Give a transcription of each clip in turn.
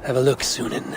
Have a look, Sunan.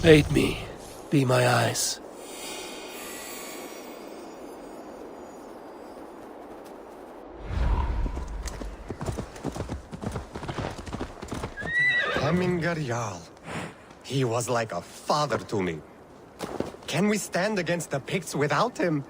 Aid me. Be my eyes. Hemminger Jarl. He was like a father to me. Can we stand against the Picts without him?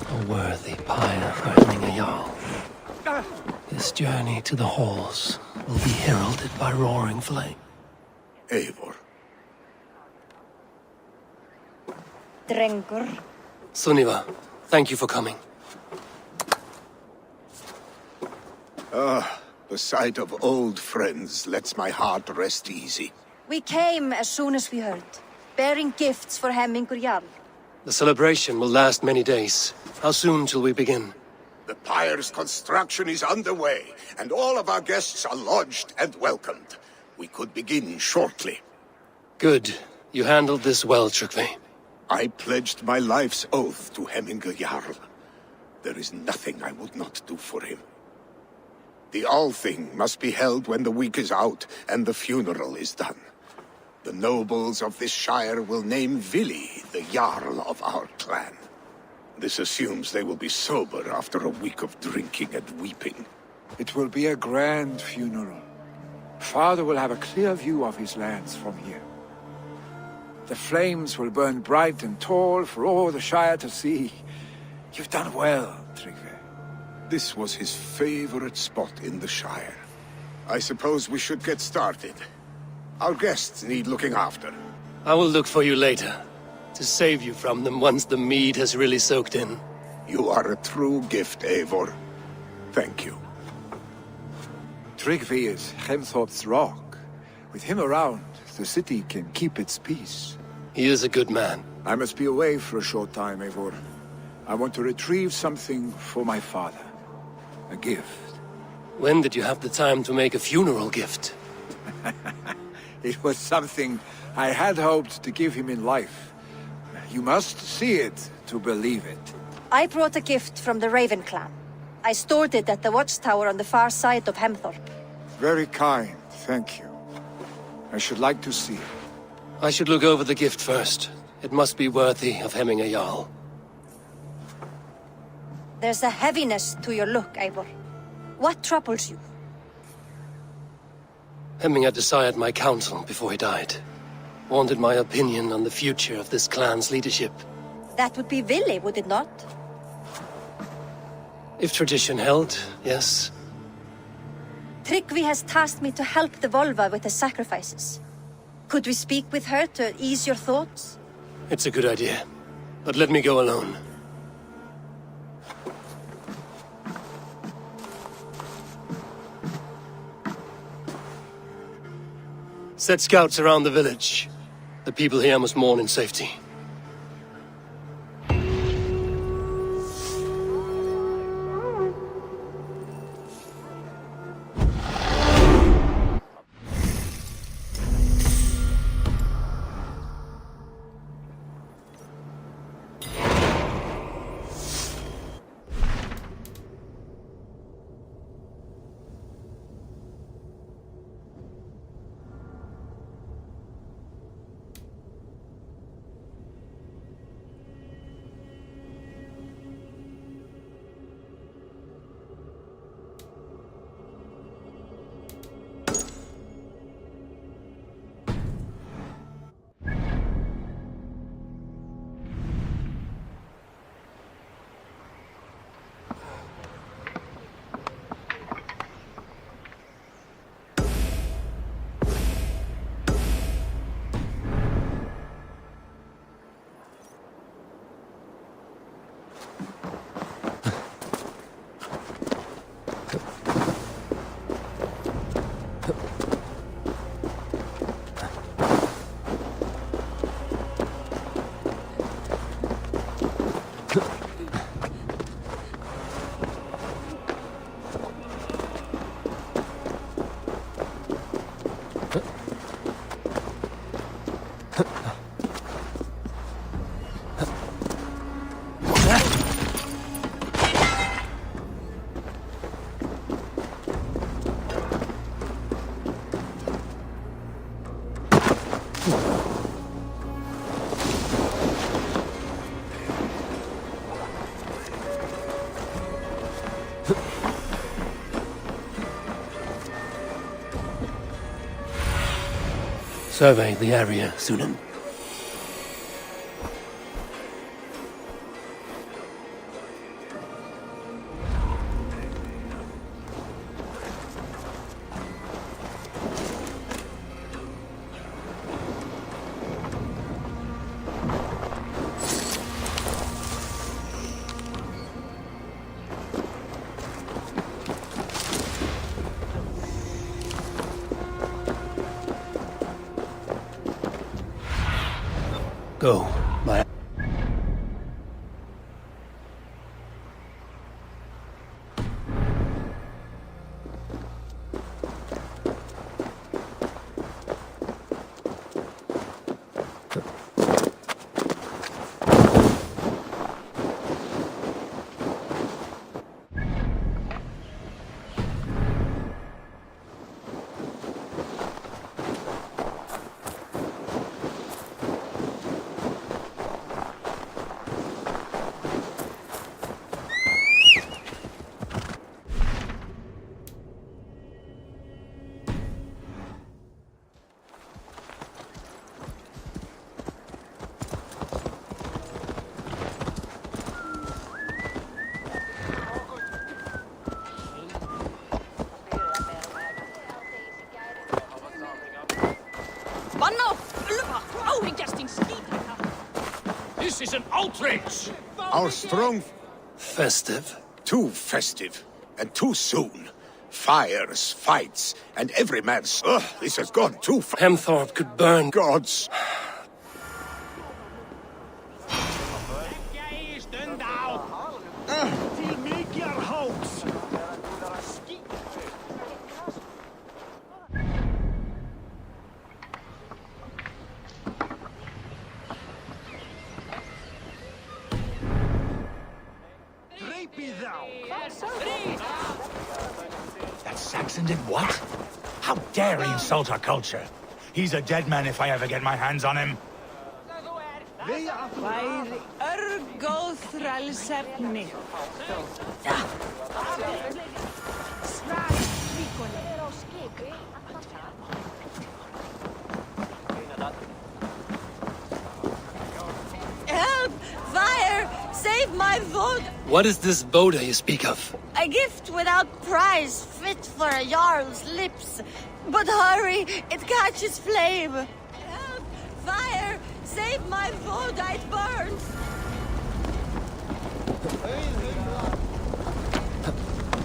A worthy pyre for Hemminger Jarl. His journey to the halls will be heralded by roaring flame. Eivor. Drengur. Sunniva, thank you for coming. The sight of old friends lets my heart rest easy. We came as soon as we heard, bearing gifts for Hemminger Jarl. The celebration will last many days. How soon till we begin? The pyre's construction is underway, and all of our guests are lodged and welcomed. We could begin shortly. Good. You handled this well, Tryggvi. I pledged my life's oath to Hemminger Jarl. There is nothing I would not do for him. The Althing must be held when the week is out and the funeral is done. The nobles of this shire will name Vili the Jarl of our clan. This assumes they will be sober after a week of drinking and weeping. It will be a grand funeral. Father will have a clear view of his lands from here. The flames will burn bright and tall for all the Shire to see. You've done well, Tryggvi. This was his favorite spot in the Shire. I suppose we should get started. Our guests need looking after. I will look for you later, to save you from them once the mead has really soaked in. You are a true gift, Eivor. Thank you. Tryggvi is Hemthorpe's rock. With him around, the city can keep its peace. He is a good man. I must be away for a short time, Eivor. I want to retrieve something for my father. A gift. When did you have the time to make a funeral gift? It was something I had hoped to give him in life. You must see it to believe it. I brought a gift from the Raven clan. I stored it at the watchtower on the far side of Hemthorpe. Very kind, thank you. I should like to see it. I should look over the gift first. It must be worthy of Hemminger Jarl. There's a heaviness to your look, Eivor. What troubles you? Hemminger desired my counsel before he died. Wanted my opinion on the future of this clan's leadership. That would be Vili, would it not? If tradition held, yes. Tryggvi has tasked me to help the Volva with the sacrifices. Could we speak with her to ease your thoughts? It's a good idea. But let me go alone. Set scouts around the village. The people here must mourn in safety. Survey the area, Sunan. Go, my... This is an outrage! Our strong... Festive. Too festive, and too soon. Fires, fights, and every man's... Ugh, this has gone too far. Hemthorpe could burn... Gods! That Saxon did what? How dare he insult our culture? He's a dead man if I ever get my hands on him. Help! Fire! Save my vote! What is this Boda you speak of? A gift without price, fit for a Jarl's lips. But hurry, it catches flame. Help! Fire! Save my vote, it burns!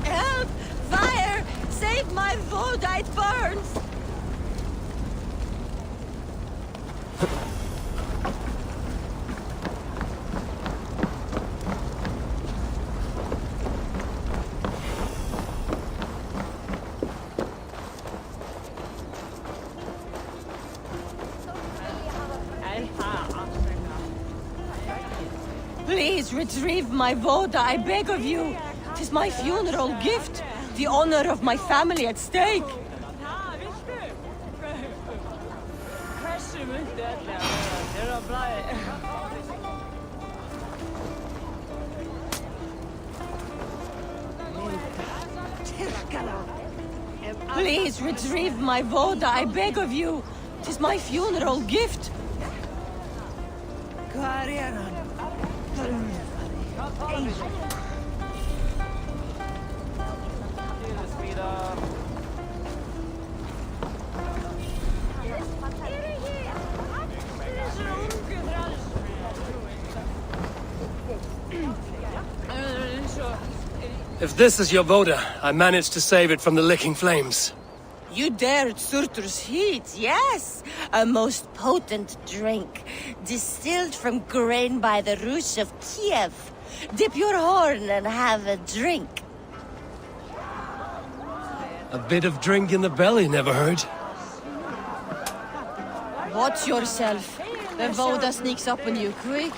Help! Fire! Save my vote, it burns! Please retrieve my vote, I beg of you. 'Tis my funeral gift, the honor of my family at stake. Please retrieve my vote, I beg of you. 'Tis my funeral gift. If this is your Boda, I managed to save it from the licking flames. You dared Surtur's heat, yes. A most potent drink, distilled from grain by the Rus of Kiev. Dip your horn and have a drink. A bit of drink in the belly never hurt. Watch yourself. The Voda sneaks up on you quick.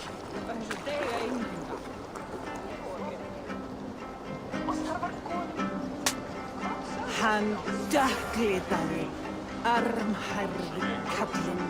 Hann dökklitaði, armhærði kallinn.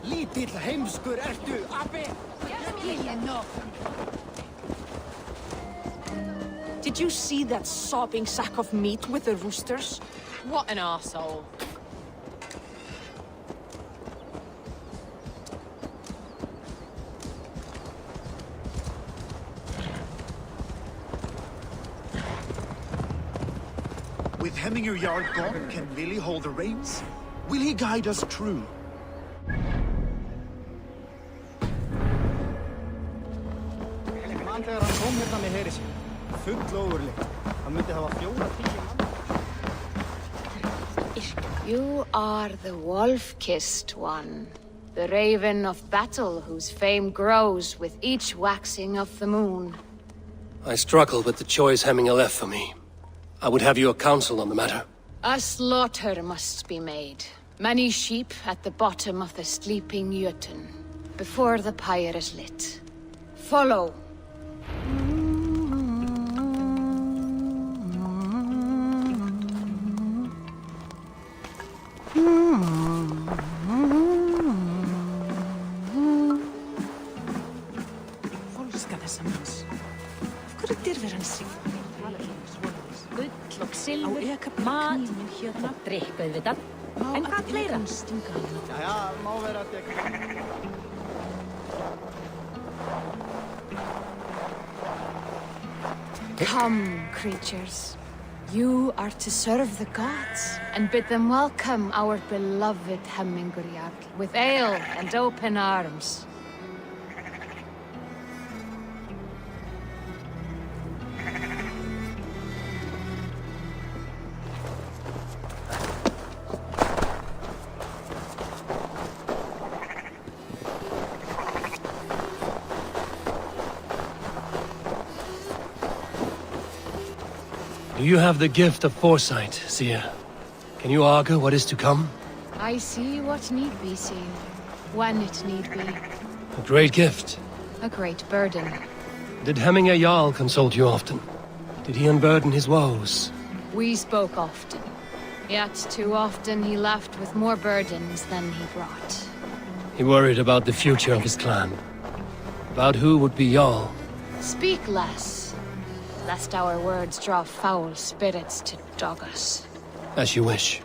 Lítill heimskur ertu, api! Did you see that sobbing sack of meat with the roosters? What an arsehole. With Hemminger Jarl gone, can Willy hold the reins? Will he guide us true? Þegar hann kom hérna með heri sín, full ofurleitt. Hann myndi hafa 4-10 mann. You are the wolf-kissed one. The raven of battle whose fame grows with each waxing of the moon. I struggle with the choice Hemminger left for me. I would have your counsel on the matter. A slaughter must be made. Many sheep at the bottom of the sleeping Jötun, before the pyre is lit. Follow. Volska þessa manns. Af hverju dyrfir hann sig? Gull og silfur, mat og drikk auðvitað. En hvað fleira? Jæja, má vera að Come, creatures. You are to serve the gods, and bid them welcome our beloved Hemminger Jarl, with ale and open arms. Do you have the gift of foresight, seer? Can you augur what is to come? I see what need be seen, when it need be. A great gift. A great burden. Did Hemminger Jarl consult you often? Did he unburden his woes? We spoke often, yet too often he left with more burdens than he brought. He worried about the future of his clan. About who would be Jarl. Speak less, lest our words draw foul spirits to dog us. As you wish.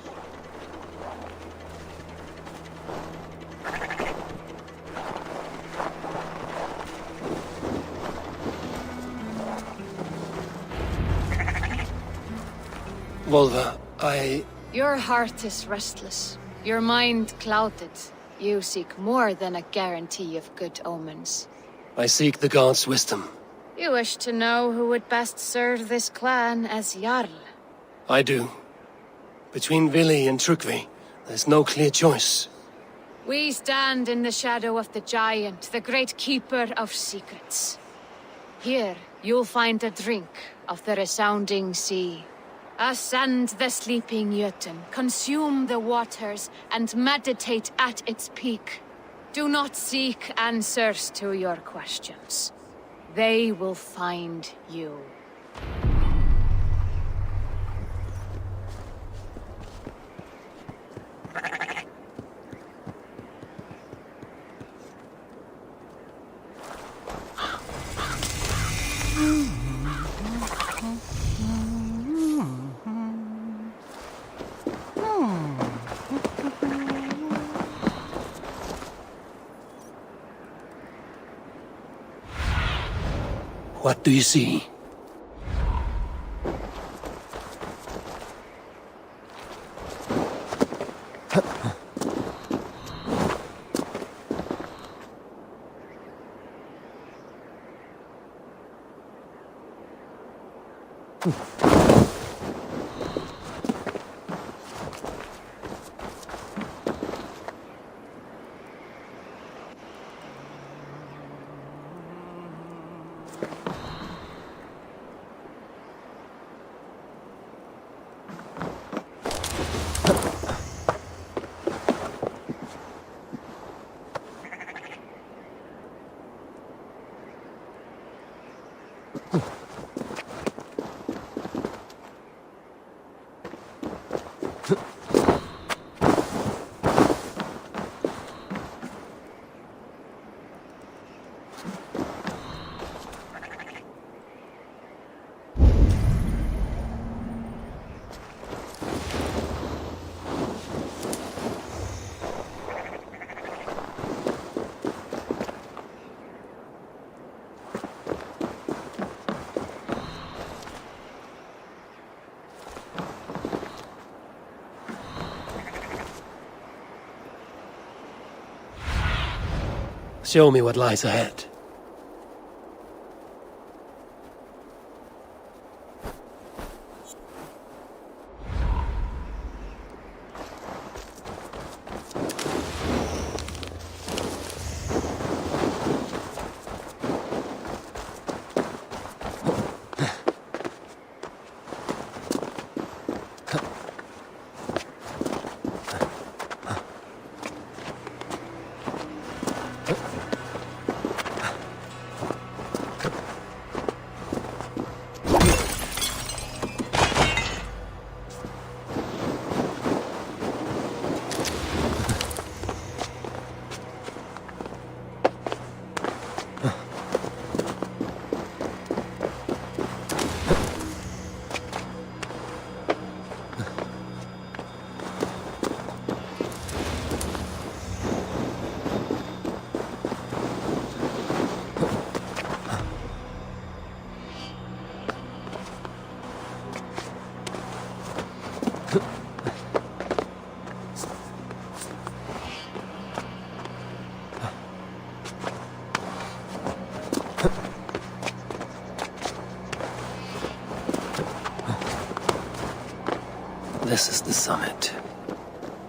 Volva, Your heart is restless, your mind clouded. You seek more than a guarantee of good omens. I seek the gods' wisdom. You wish to know who would best serve this clan as Jarl. I do. Between Vili and Trukvi, there's no clear choice. We stand in the shadow of the giant, the great keeper of secrets. Here, you'll find a drink of the resounding sea. Ascend the sleeping Jötun, consume the waters, and meditate at its peak. Do not seek answers to your questions. They will find you. What do you see? Show me what lies ahead. This is the summit.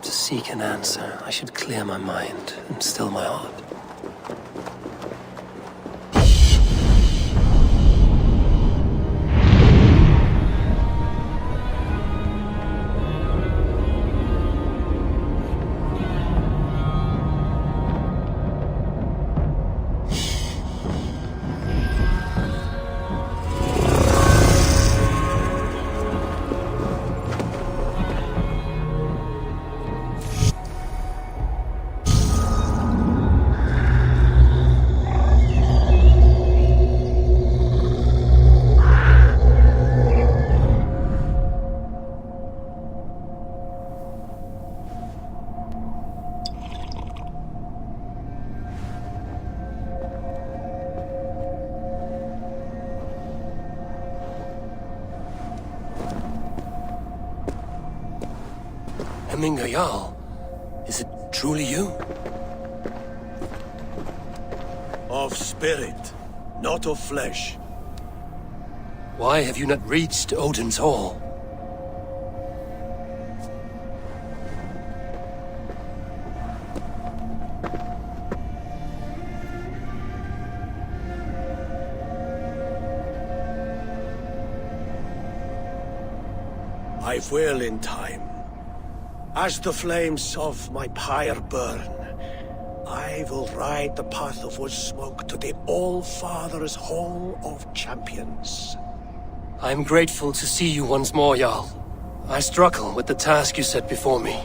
To seek an answer, I should clear my mind and still my heart. Jarl, is it truly you? Of spirit, not of flesh. Why have you not reached Odin's Hall? I will in time. As the flames of my pyre burn, I will ride the path of wood smoke to the All-Father's Hall of Champions. I'm grateful to see you once more, Jarl. I struggle with the task you set before me.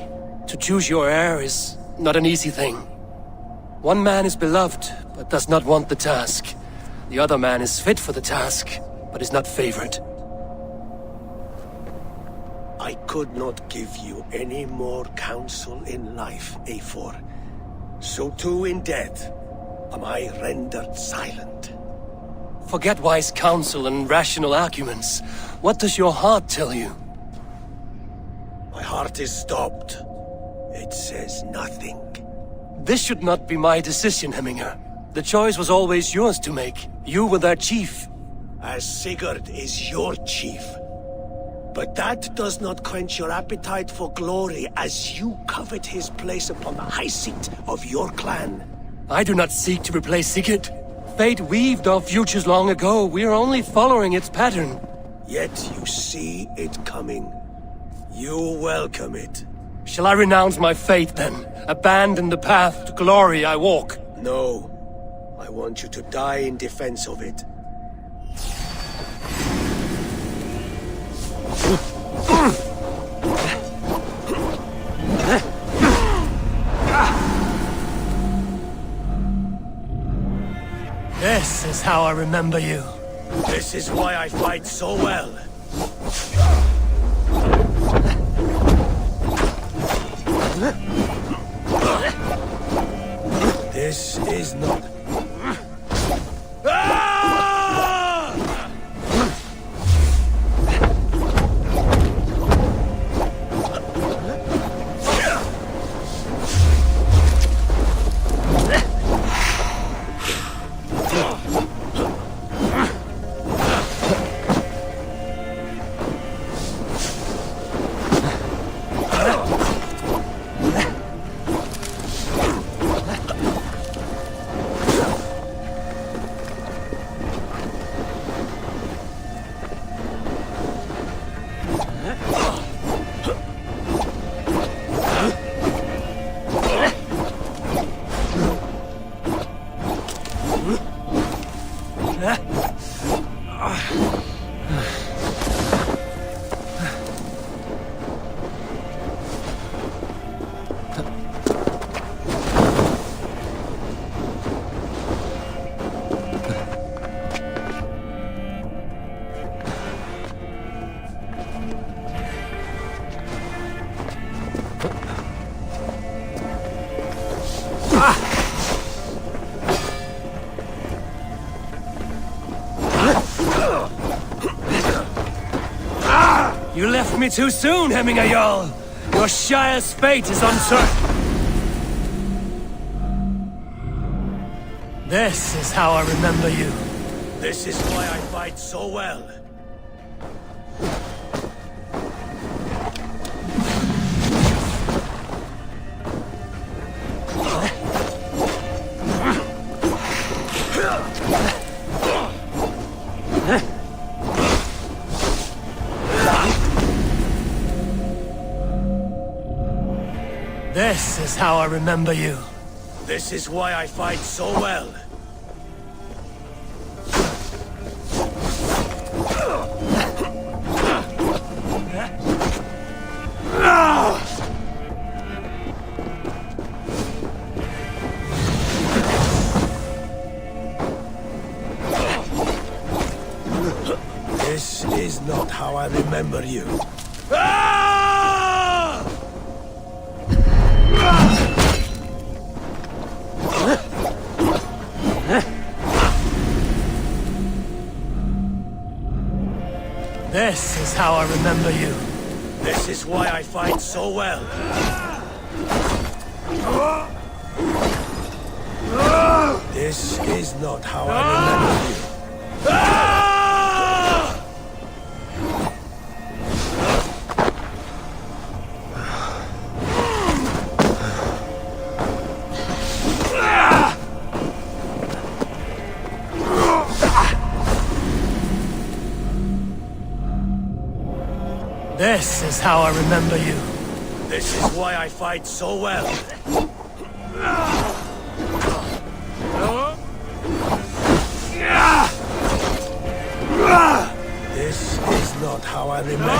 To choose your heir is not an easy thing. One man is beloved, but does not want the task. The other man is fit for the task, but is not favored. I could not give you any more counsel in life, Eivor. So too in death am I rendered silent. Forget wise counsel and rational arguments. What does your heart tell you? My heart is stopped. It says nothing. This should not be my decision, Hemminger. The choice was always yours to make. You were their chief. As Sigurd is your chief. But that does not quench your appetite for glory as you covet his place upon the high seat of your clan. I do not seek to replace Sigurd. Fate weaved our futures long ago. We are only following its pattern. Yet you see it coming. You welcome it. Shall I renounce my faith then? Abandon the path to glory I walk? No. I want you to die in defense of it. This is how I remember you. This is why I fight so well. This is not... You left me too soon, Hemminger Jarl. Your Shire's fate is uncertain. This is how I remember you. This is why I fight so well. This is how I remember you. This is why I fight so well. This is not how I remember you. This is how I remember you. This is why I fight so well. This is not how I remember you. This is how I remember you. This is why I fight so well. This is not how I remember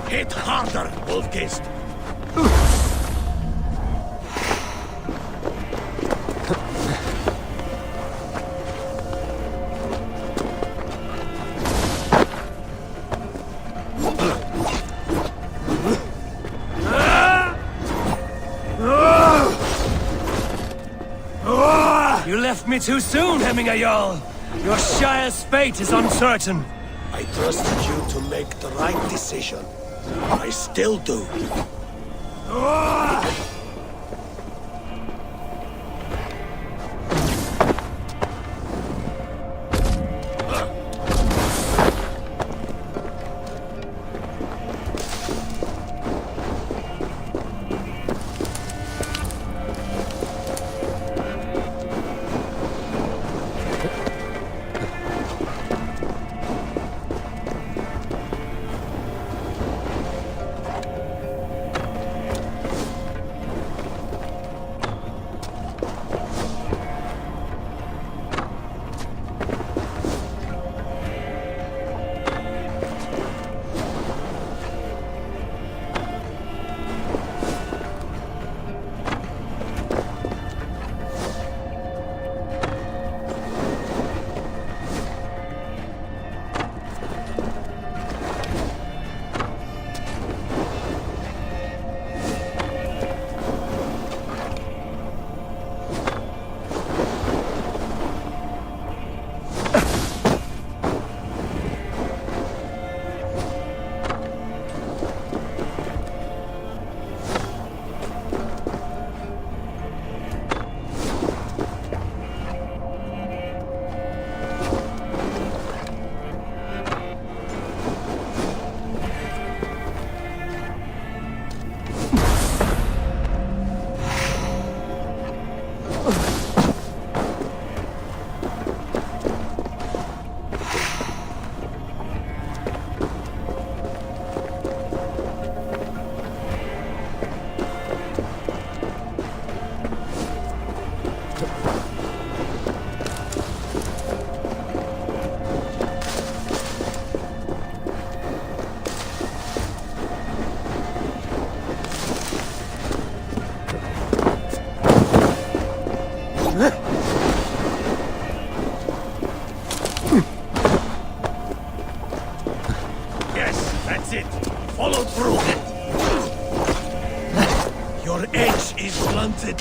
you. Hit harder, Wolfgeist. me too soon, Hemminger Jarl. Your Shire's fate is uncertain. I trusted you to make the right decision. I still do.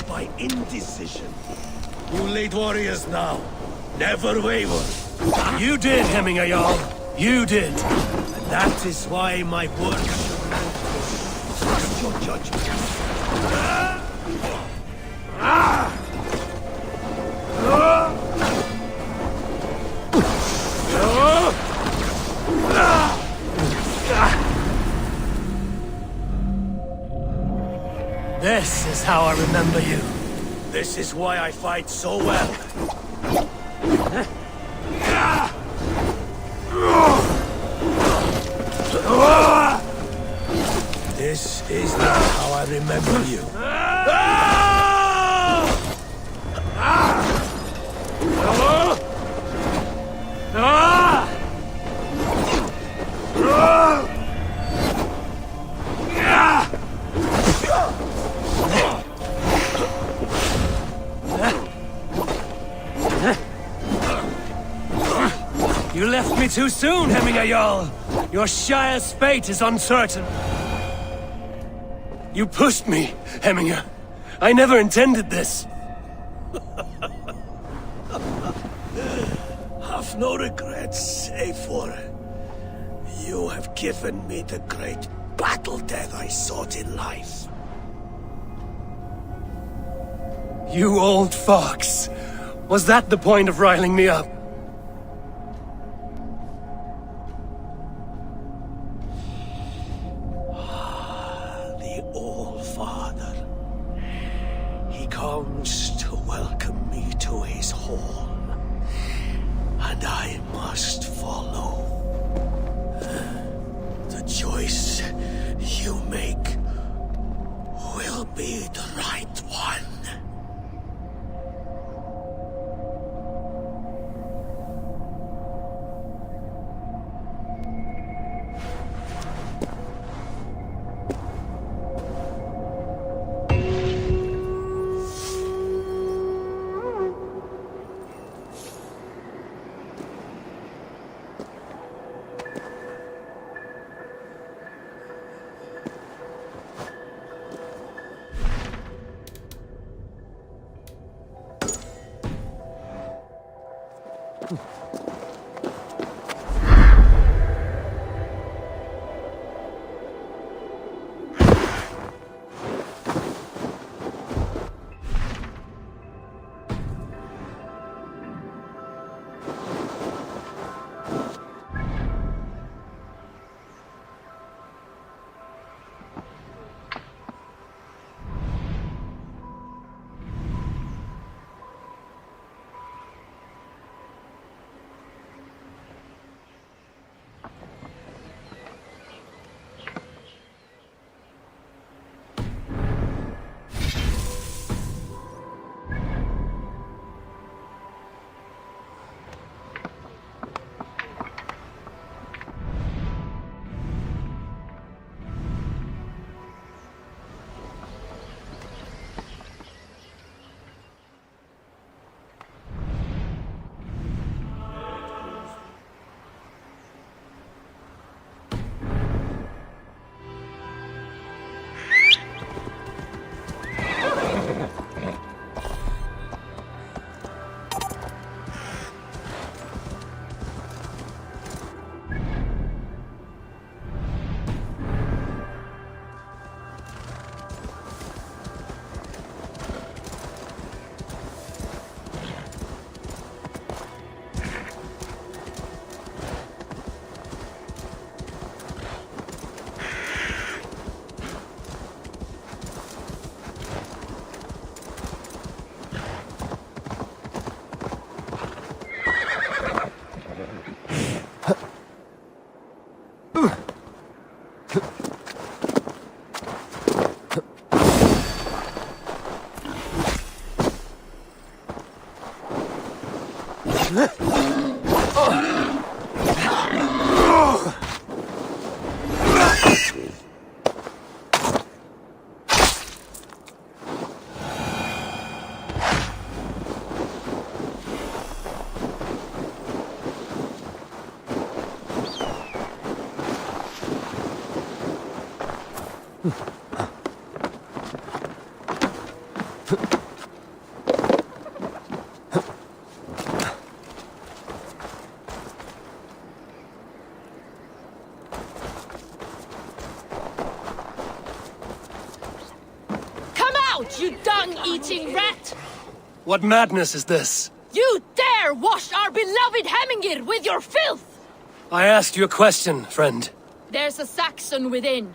By indecision. You lead warriors now. Never waver. You did, Hemminger Jarl. You did. And that is why my word should not trust your judgment. This is how I remember you. This is why I fight so well. This is not how I remember you. You left me too soon, Hemminger Jarl. Your Shire's fate is uncertain. You pushed me, Hemminger. I never intended this. Have no regrets, save for you have given me the great battle death I sought in life. You old fox. Was that the point of riling me up? The All-Father. He comes to welcome me to his hall. And I must follow. The choice you make will be the right one. Come out, you dung-eating rat! What madness is this? You dare wash our beloved Hemingir with your filth! I asked you a question, friend. There's a Saxon within.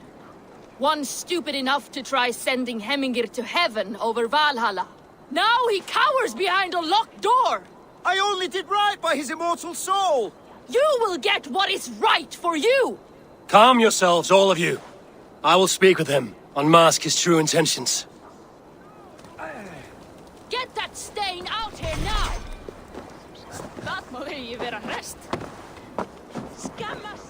One stupid enough to try sending Hemingir to heaven over Valhalla. Now he cowers behind a locked door! I only did right by his immortal soul! You will get what is right for you! Calm yourselves, all of you. I will speak with him, unmask his true intentions. Get that stain out here now! Dat má eigi vera hrest. Skammast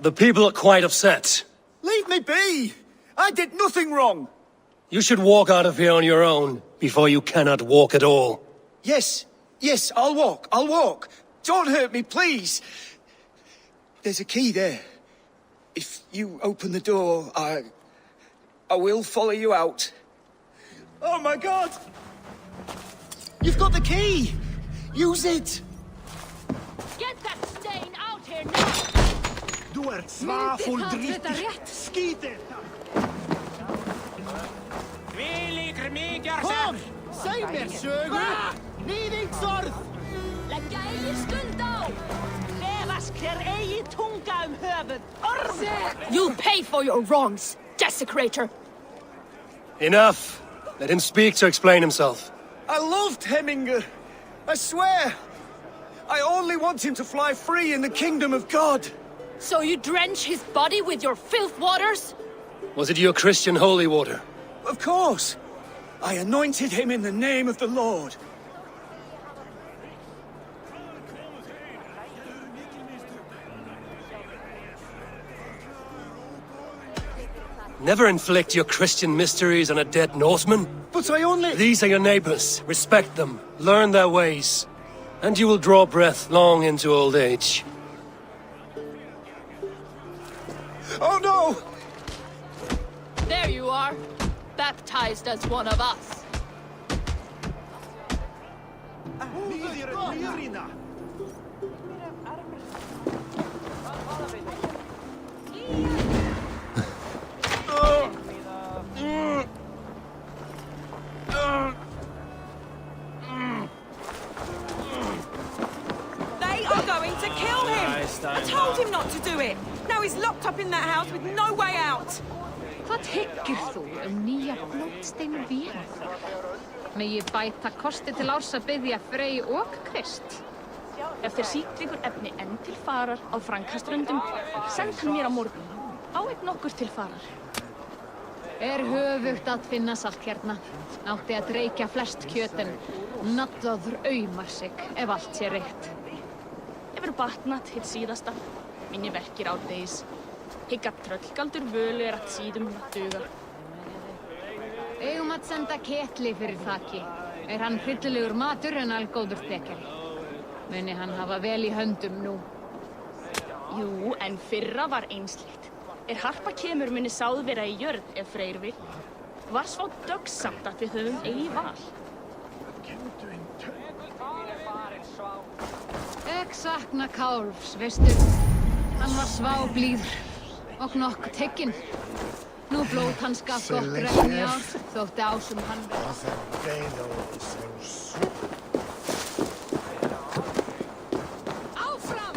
The people are quite upset. Leave me be! I did nothing wrong! You should walk out of here on your own, before you cannot walk at all. Yes, I'll walk. Don't hurt me, please! There's a key there. If you open the door, I will follow you out. Oh my god! You've got the key! Use it! Get that stain out here now! Du ert svafuldriftig! Skít þetta! Kom! Segð mér sögu! Nýðingsorð! Leggja eigi stund á! Vefask þér eigi tunga höfuð! Orð! You'll pay for your wrongs, desecrator! Enough! Let him speak to explain himself. I loved Hemingr! I swear! I only want him to fly free in the kingdom of God! So you drench his body with your filth waters? Was it your Christian holy water? Of course! I anointed him in the name of the Lord. Never inflict your Christian mysteries on a dead Norseman. But I only... These are your neighbors. Respect them. Learn their ways. And you will draw breath long into old age. Oh no! There you are, baptized as one of us. They are going to kill him! I told him not to do it! Now he's locked up in that house with no way out! Hvað hyggir þú nýja blótsteinu vél? Megi bæta kosti til árs að biðja Frey og Krist. Ef þeir sýkt ykkur efni enn til farar á Frankaströndum, send hann mér á morgun. Á einn okkur til farar. Höfugt að finna salt hérna. Átti að dreikja flest kjötin. Nallaður aumar sig, ef allt sé rétt. Hefur batnat hitt síðasta. Minni verkir ádegis. Hygg að tröllgaldur völu að síðum duga. Eigum að senda ketli fyrir þakki. Hann hryllilegur matur en algóður þekjari. Muni hann hafa vel í höndum nú. Jú, en fyrra var einsleitt. Harpa kemur muni sáð vera í jörð ef Freyr vill. Var svo döggsamt að við höfum eigi val. Sakna kálfs, veistu. Hann var sváblíður og nokkuð tekinn. Nú blóð hans gaf gott regn í ár, þótti ásum hann Áfram!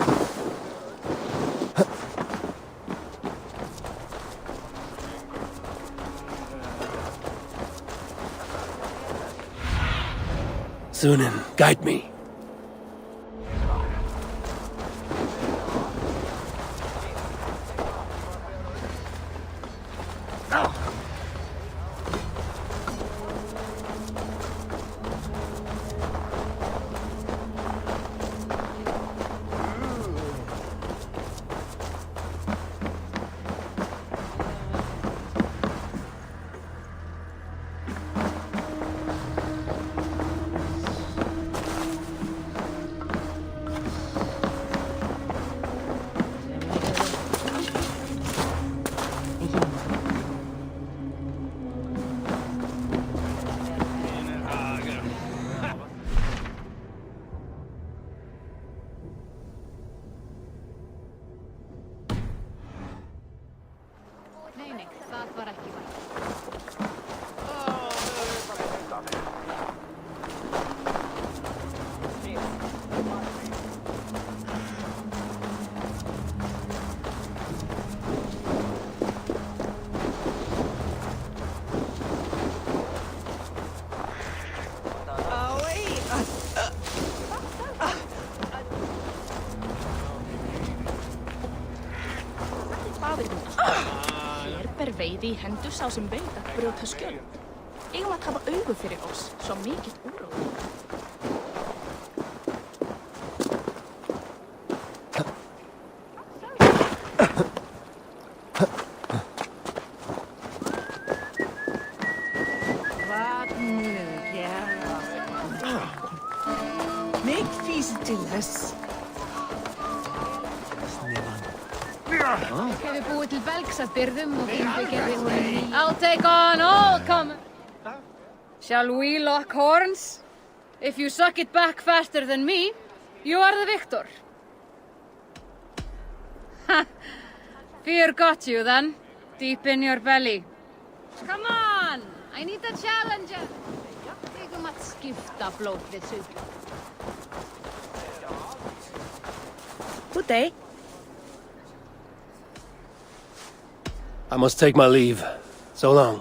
Sunan, guide me. Dauði í hendur sá sem veit að brjóta skjöld. Eigum að hafa augu fyrir oss, svo mikið úróð. Hvað nú gerast? Make feast til þess. Hefur búið til belgs af byrðum og innbyggjaði honum ný. I'll take on all comers. Shall we lock horns? If you suck it back faster than me, you are the victor. Ha! Fear got you then, deep in your belly. Come on! I need a challenger. Tegum að skipta blóð við suð. Good day. I must take my leave. So long.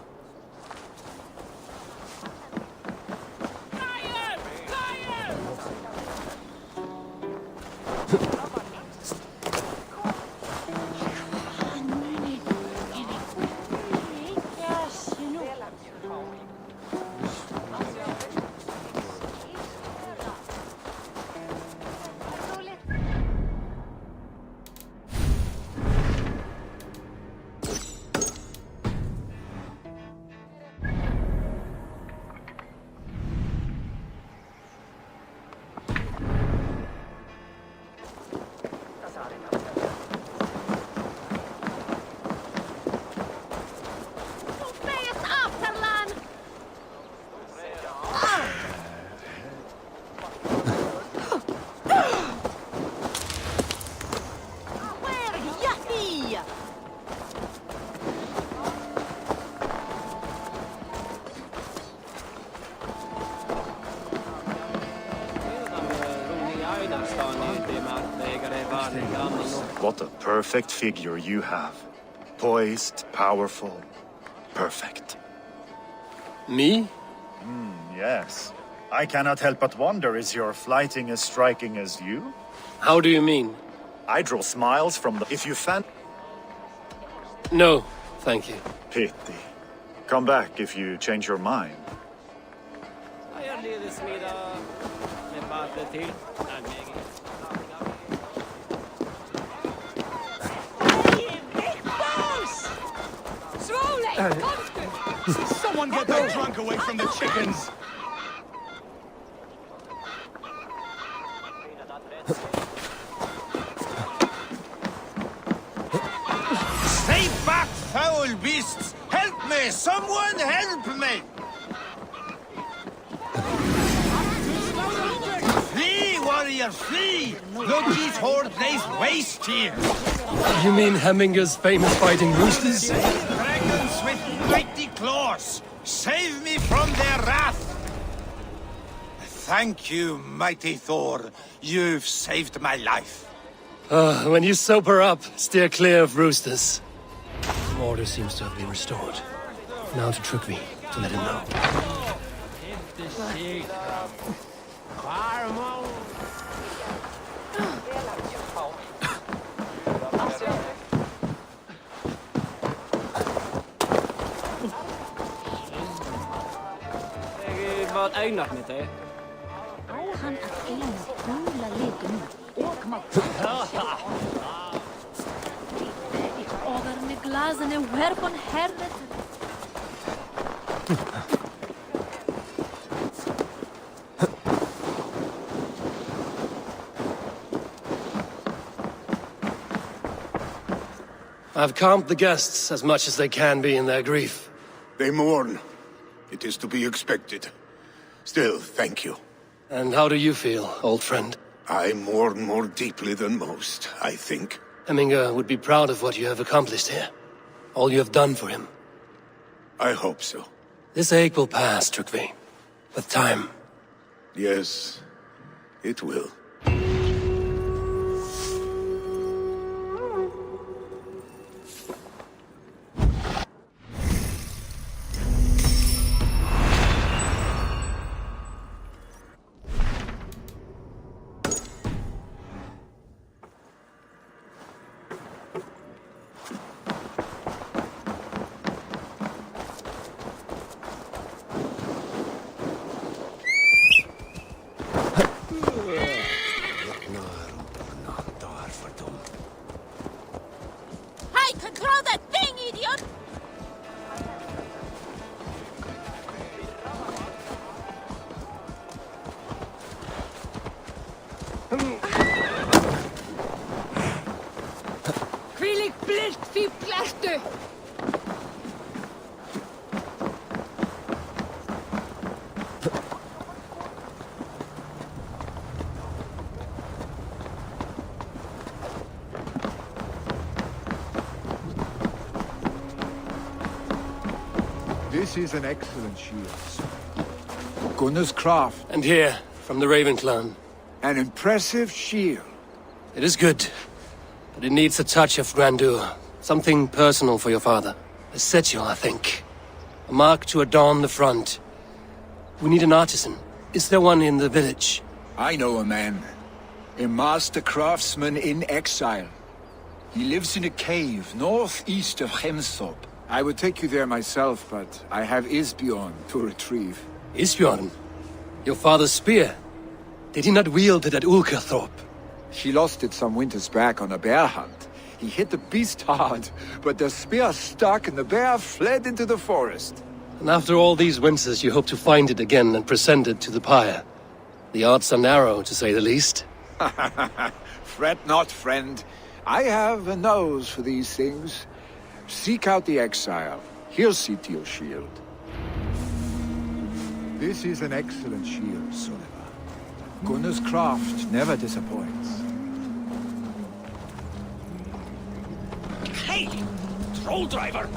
What a perfect figure you have. Poised, powerful, perfect. Me? Yes. I cannot help but wonder, is your flighting as striking as you? How do you mean? I draw smiles from the... If you No, thank you. Pity. Come back if you change your mind. Someone get that drunk away from the chickens! Stay back, foul beasts! Help me! Someone help me! Flee, warrior, flee! Look, these horde lays waste here! You mean Hemminger's famous fighting roosters? Dragons with mighty claws! Save me from their wrath! Thank you, mighty Thor. You've saved my life. When you sober up, steer clear of roosters. Order seems to have been restored. Now to Trygve, to let him know. Vad ägnar ni till? Á hann að eina gula litum og mátt. Ogar með glasinu verpon herret. I've calmed the guests as much as they can be in their grief. They mourn. It is to be expected. Still, thank you. And how do you feel, old friend? I mourn more deeply than most, I think. Hemminger would be proud of what you have accomplished here. All you have done for him. I hope so. This ache will pass, Trygve. With time. Yes, it will. Split því plertu! This is an excellent shield. Gunnar's craft. And here, from the Raven clan. An impressive shield. It is good, but it needs a touch of grandeur. Something personal for your father. A sigil, I think. A mark to adorn the front. We need an artisan. Is there one in the village? I know a man. A master craftsman in exile. He lives in a cave northeast of Hemthorpe. I would take you there myself, but I have Isbjorn to retrieve. Isbjorn? Your father's spear? Did he not wield it at Ulkerthorpe? She lost it some winters back on a bear hunt. He hit the beast hard, but the spear stuck and the bear fled into the forest. And after all these winters, you hope to find it again and present it to the pyre. The odds are narrow, to say the least. Fret not, friend. I have a nose for these things. Seek out the exile. He'll see to your shield. This is an excellent shield, Sullivan. Gunnar's craft never disappoints. Hey! Troll driver!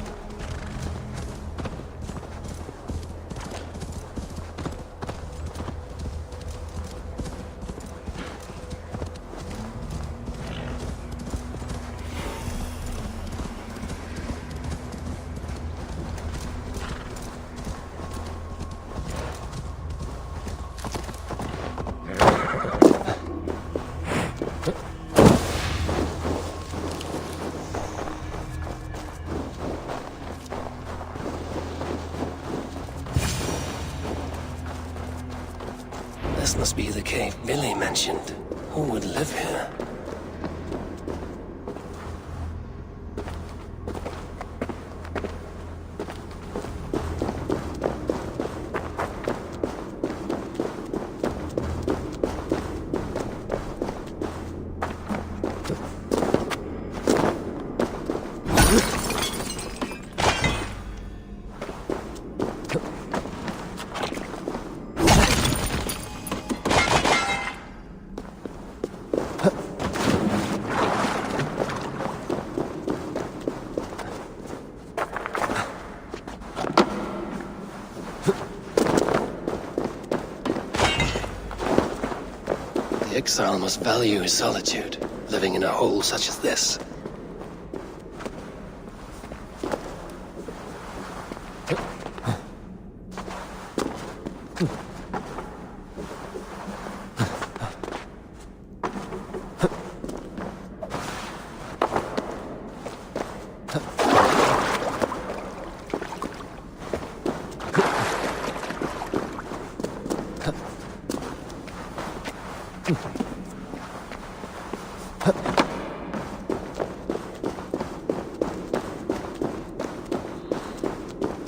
This must be the cave Billy mentioned. Who would live here? The exile must value his solitude, living in a hole such as this.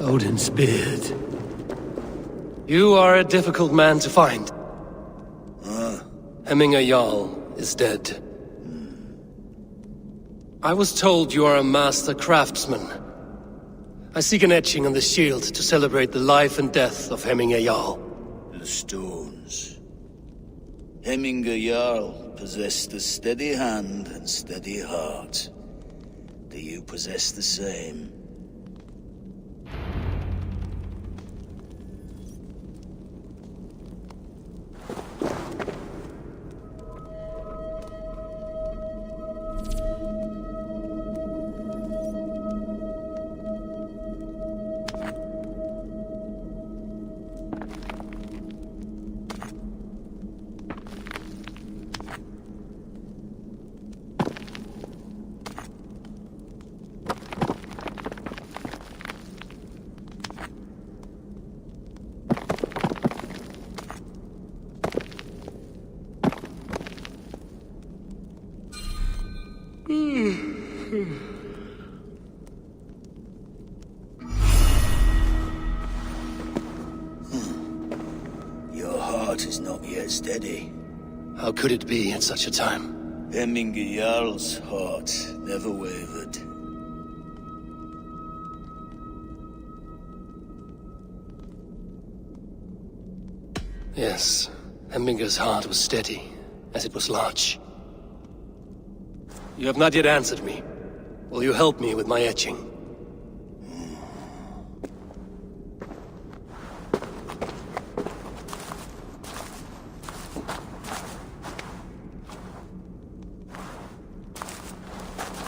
Odin's beard. You are a difficult man to find. Hemminger Jarl is dead. I was told you are a master craftsman. I seek an etching on the shield to celebrate the life and death of Hemminger Jarl. The stones. Hemminger Jarl possessed a steady hand and steady heart. Do you possess the same? Your heart is not yet steady. How could it be at such a time? Hemminger Jarl's heart never wavered. Yes, Hemminger's heart was steady, as it was large. You have not yet answered me. Will you help me with my etching?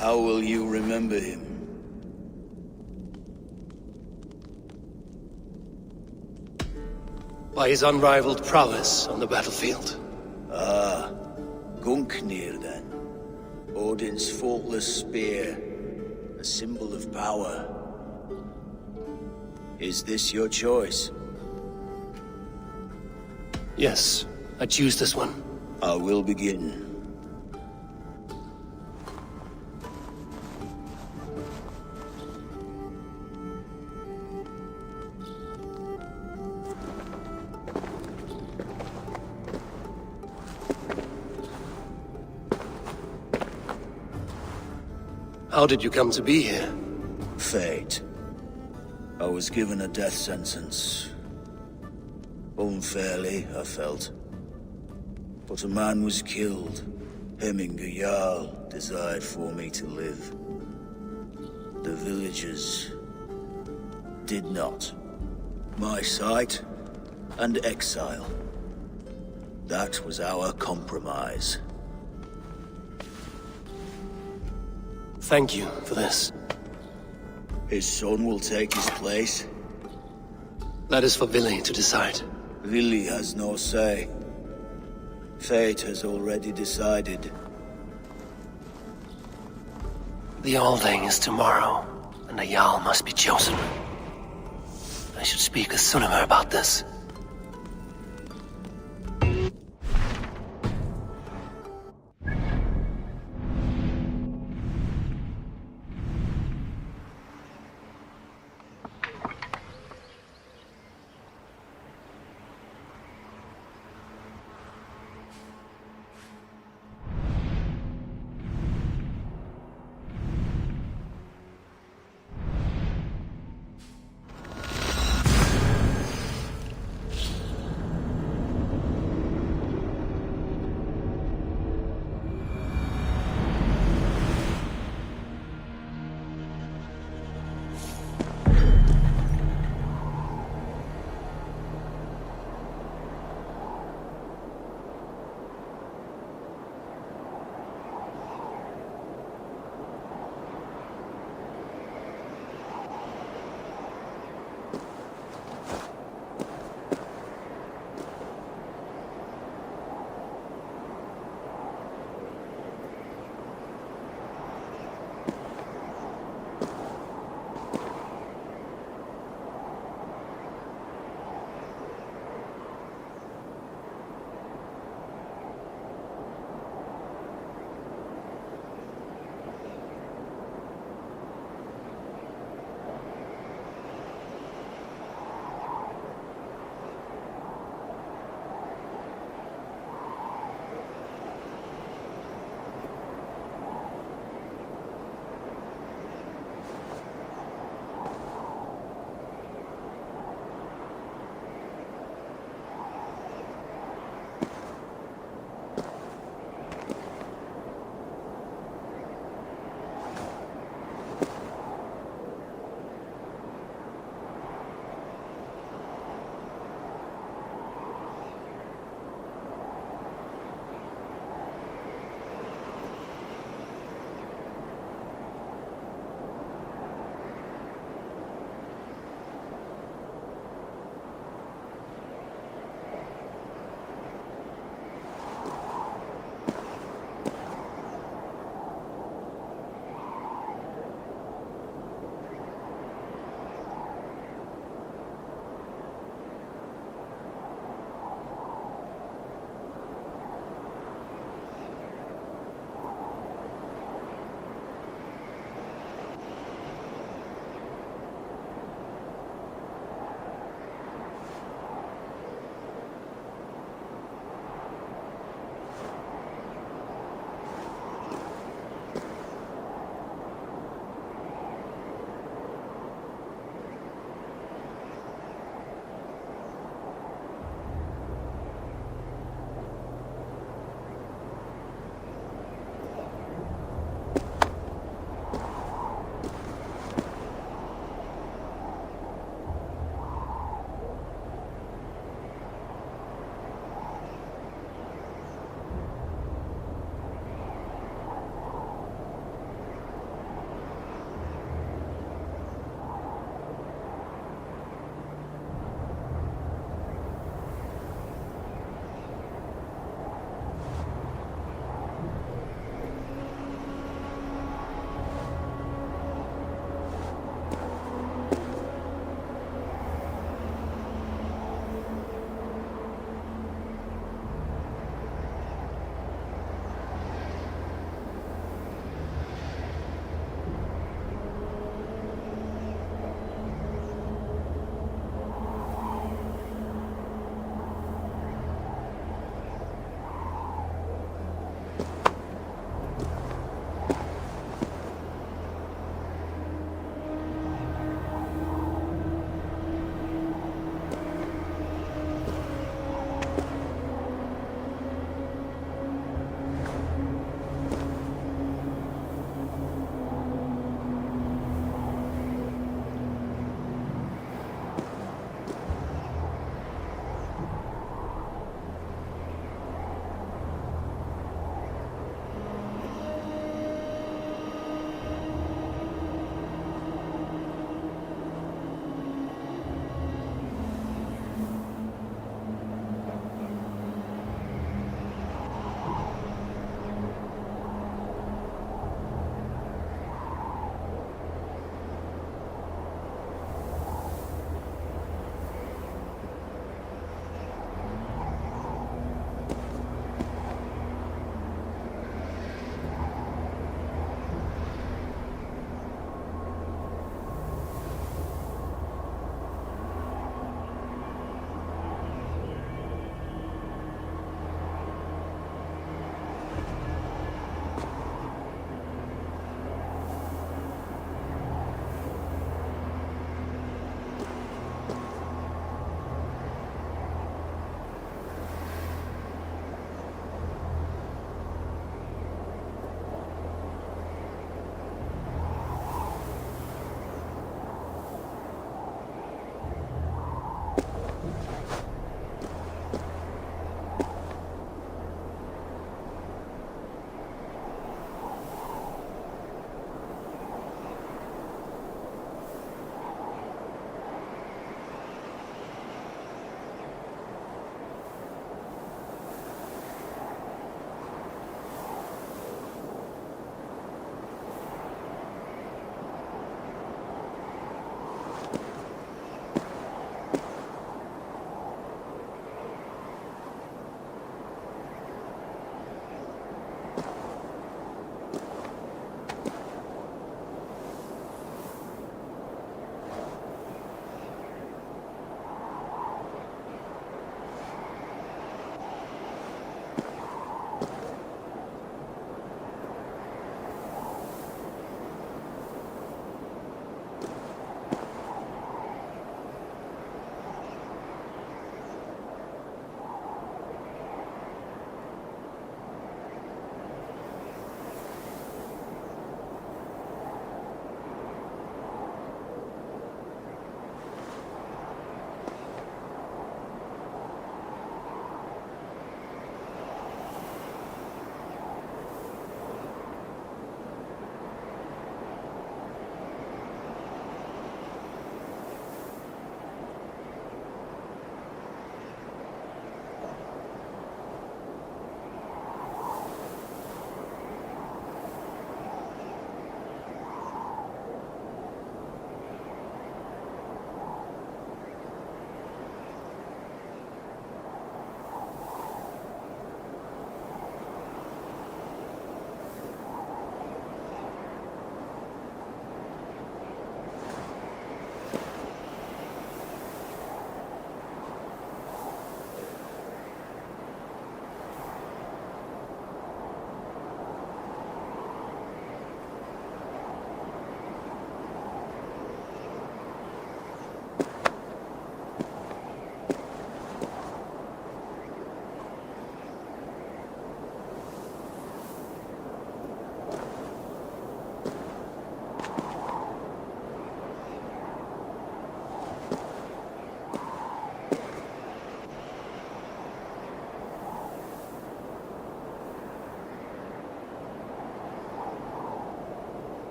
How will you remember him? By his unrivaled prowess on the battlefield. Ah, Gungnir then. Odin's faultless spear, a symbol of power. Is this your choice? Yes, I choose this one. I will begin. How did you come to be here? Fate. I was given a death sentence. Unfairly, I felt. But a man was killed. Hemminger Jarl desired for me to live. The villagers did not. My sight and exile. That was our compromise. Thank you for this. His son will take his place. That is for Vili to decide. Vili has no say. Fate has already decided. The Alding is tomorrow, and a Jarl must be chosen. I should speak with Sunnema about this.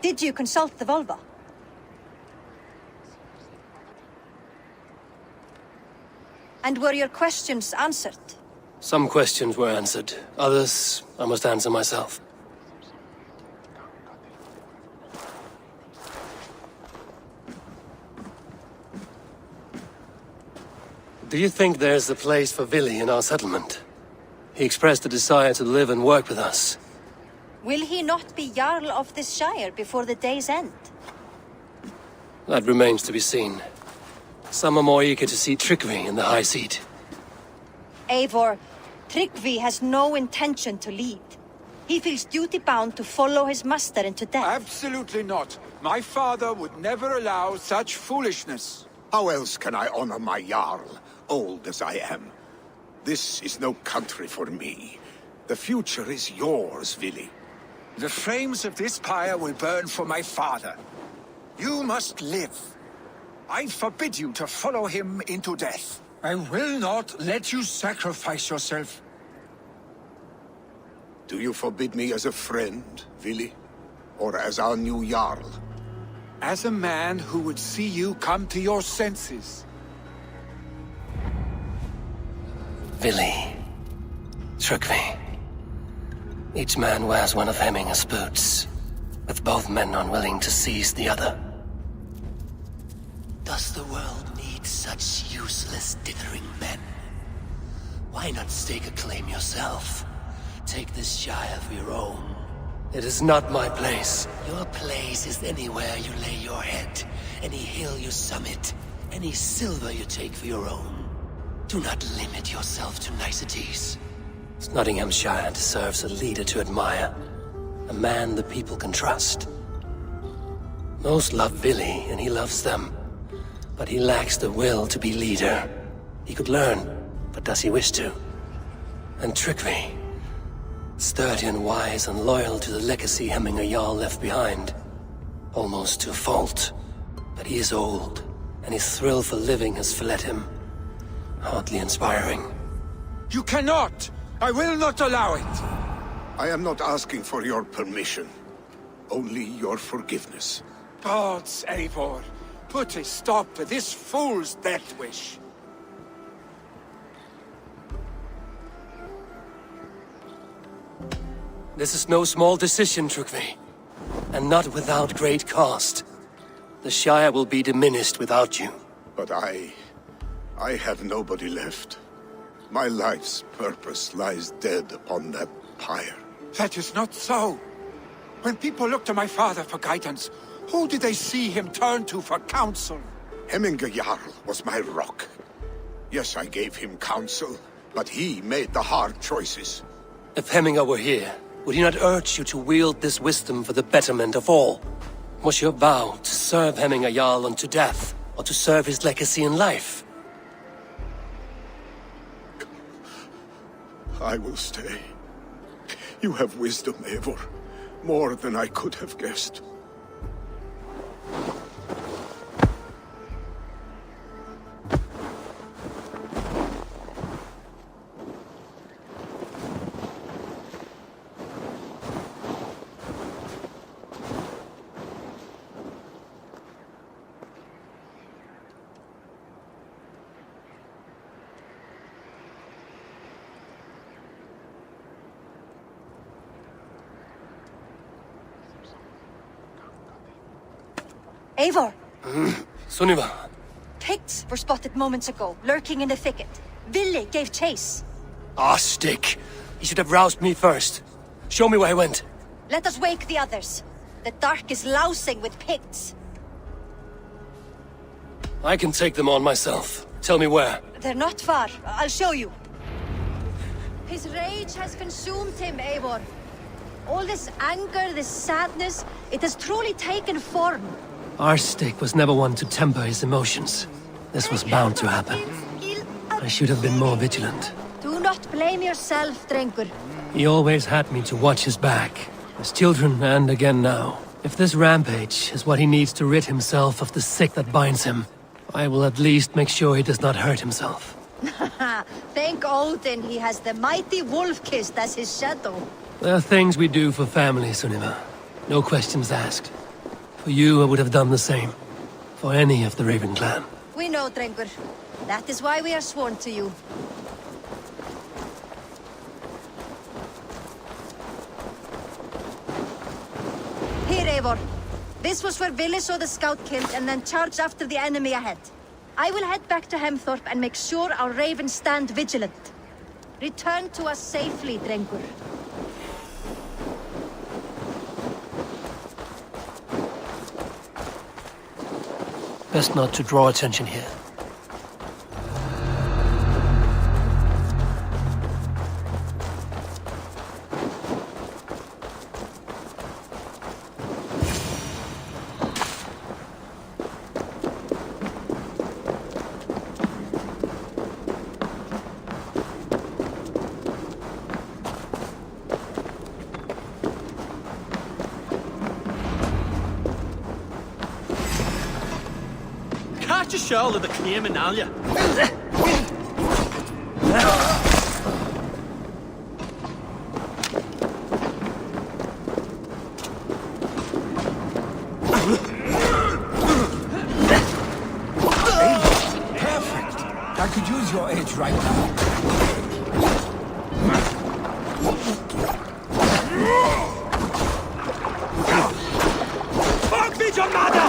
Did you consult the Volva? And were your questions answered? Some questions were answered. Others, I must answer myself. Do you think there's a place for Vili in our settlement? He expressed a desire to live and work with us. Will he not be Jarl of this Shire before the day's end? That remains to be seen. Some are more eager to see Tryggvi in the high seat. Eivor, Tryggvi has no intention to lead. He feels duty-bound to follow his master into death. Absolutely not. My father would never allow such foolishness. How else can I honor my Jarl, old as I am? This is no country for me. The future is yours, Vili. The flames of this pyre will burn for my father. You must live. I forbid you to follow him into death. I will not let you sacrifice yourself. Do you forbid me as a friend, Vili? Or as our new Jarl? As a man who would see you come to your senses. Vili. Tryggvi. Each man wears one of Hemminger's boots, with both men unwilling to seize the other. Does the world need such useless, dithering men? Why not stake a claim yourself? Take this Shire for your own. It is not my place. Your place is anywhere you lay your head, any hill you summit, any silver you take for your own. Do not limit yourself to niceties. Nottinghamshire deserves a leader to admire. A man the people can trust. Most love Vili, and he loves them. But he lacks the will to be leader. He could learn, but does he wish to? And Tryggvi, sturdy and wise and loyal to the legacy Hemminger Jarl left behind. Almost to a fault. But he is old, and his thrill for living has fled him. Hardly inspiring. You cannot! I will not allow it! I am not asking for your permission. Only your forgiveness. Gods, Eivor, put a stop to this fool's death wish. This is no small decision, Tryggvi. And not without great cost. The Shire will be diminished without you. But I have nobody left. My life's purpose lies dead upon that pyre. That is not so. When people look to my father for guidance, who did they see him turn to for counsel? Hemminger Jarl was my rock. Yes, I gave him counsel, but he made the hard choices. If Hemminger were here, would he not urge you to wield this wisdom for the betterment of all? Was your vow to serve Hemminger Jarl unto death, or to serve his legacy in life? I will stay. You have wisdom, Eivor. More than I could have guessed. Eivor! Sunniva, Picts were spotted moments ago, lurking in the thicket. Ville gave chase. Ah, stick. He should have roused me first. Show me where he went. Let us wake the others. The dark is lousing with Picts. I can take them on myself. Tell me where. They're not far. I'll show you. His rage has consumed him, Eivor. All this anger, this sadness, it has truly taken form. Our stick was never one to temper his emotions. This was bound to happen. I should have been more vigilant. Do not blame yourself, Drengur. He always had me to watch his back. As children, and again now. If this rampage is what he needs to rid himself of the sick that binds him, I will at least make sure he does not hurt himself. Thank Odin he has the mighty Wolf-Kissed as his shadow. There are things we do for family, Sunniva. No questions asked. For you, I would have done the same. For any of the Raven clan. We know, Drengur. That is why we are sworn to you. Here, Eivor. This was where Ville saw the scout killed and then charged after the enemy ahead. I will head back to Hemthorpe and make sure our ravens stand vigilant. Return to us safely, Drengur. Best not to draw attention here. Catch a shoal of the claim in Alia. Perfect. I could use your edge right now. Fuck me, John Mada!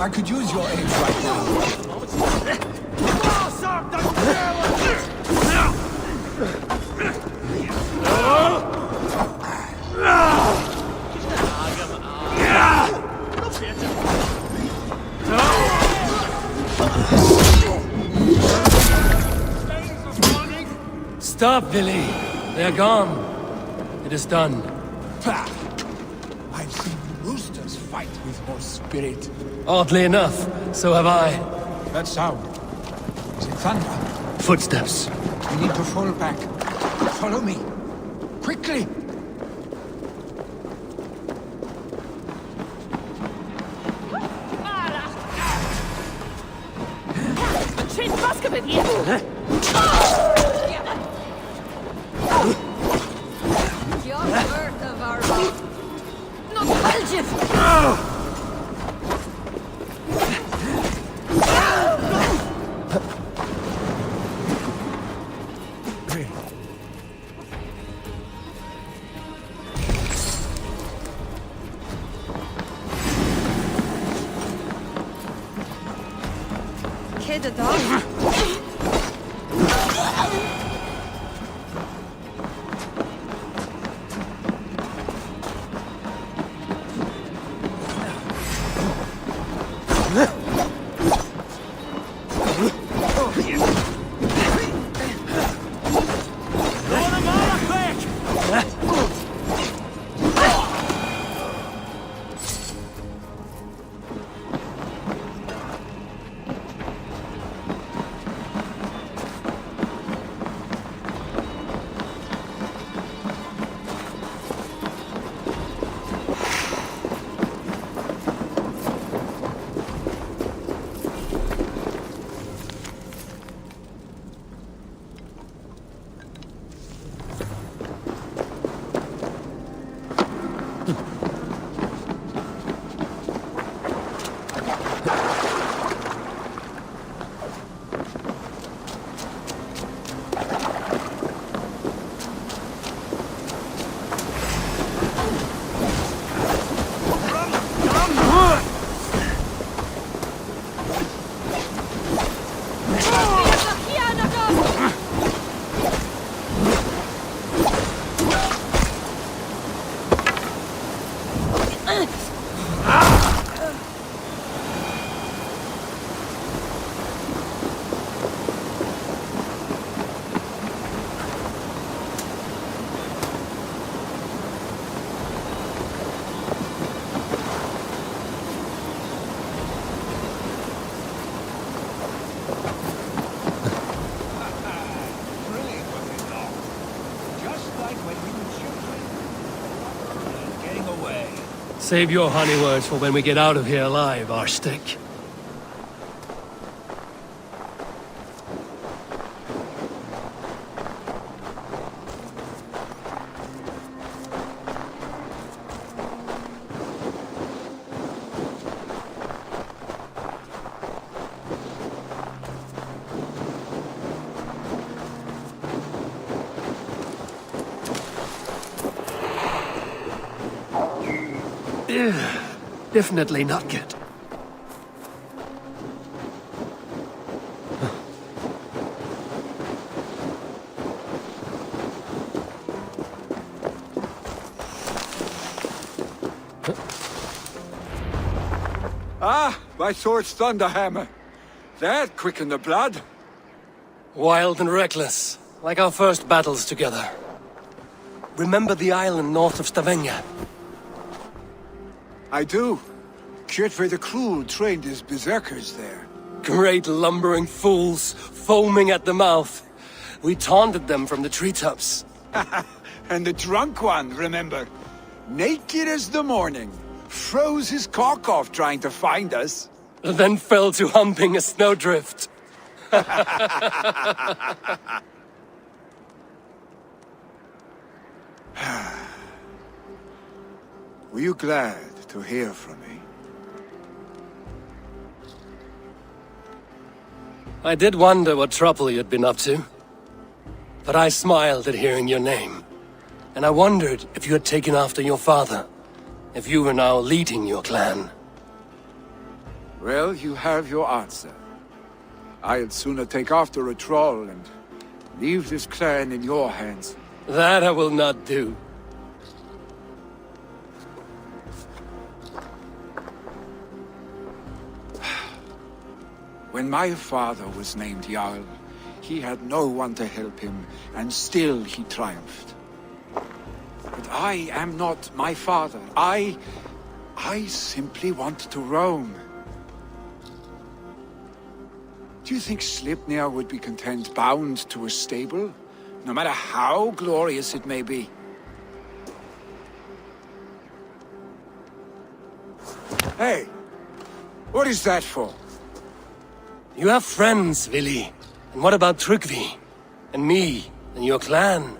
I could use your aid right now. Stop, Billy. They're gone. It is done. I've seen roosters fight with more spirit. Oddly enough, so have I. That sound. Is it thunder? Footsteps. We need to fall back. Follow me. Quickly! tried it all. Save your honey words for when we get out of here alive, Arstick. Definitely not good. Ah, my sword's thunderhammer. That quickened the blood. Wild and reckless, like our first battles together. Remember the island north of Stavanger? I do. Kjotve the Cruel trained his berserkers there. Great lumbering fools, foaming at the mouth. We taunted them from the treetops. And the drunk one, remember? Naked as the morning. Froze his cock off trying to find us. Then fell to humping a snowdrift. Were you glad to hear from me? I did wonder what trouble you'd been up to. But I smiled at hearing your name. And I wondered if you had taken after your father. If you were now leading your clan. Well, you have your answer. I'd sooner take after a troll and leave this clan in your hands. That I will not do. When my father was named Jarl, he had no one to help him, and still he triumphed. But I am not my father. I simply want to roam. Do you think Sleipnir would be content bound to a stable, no matter how glorious it may be? Hey, what is that for? You have friends, Vili. And what about Tryggvi? And me? And your clan?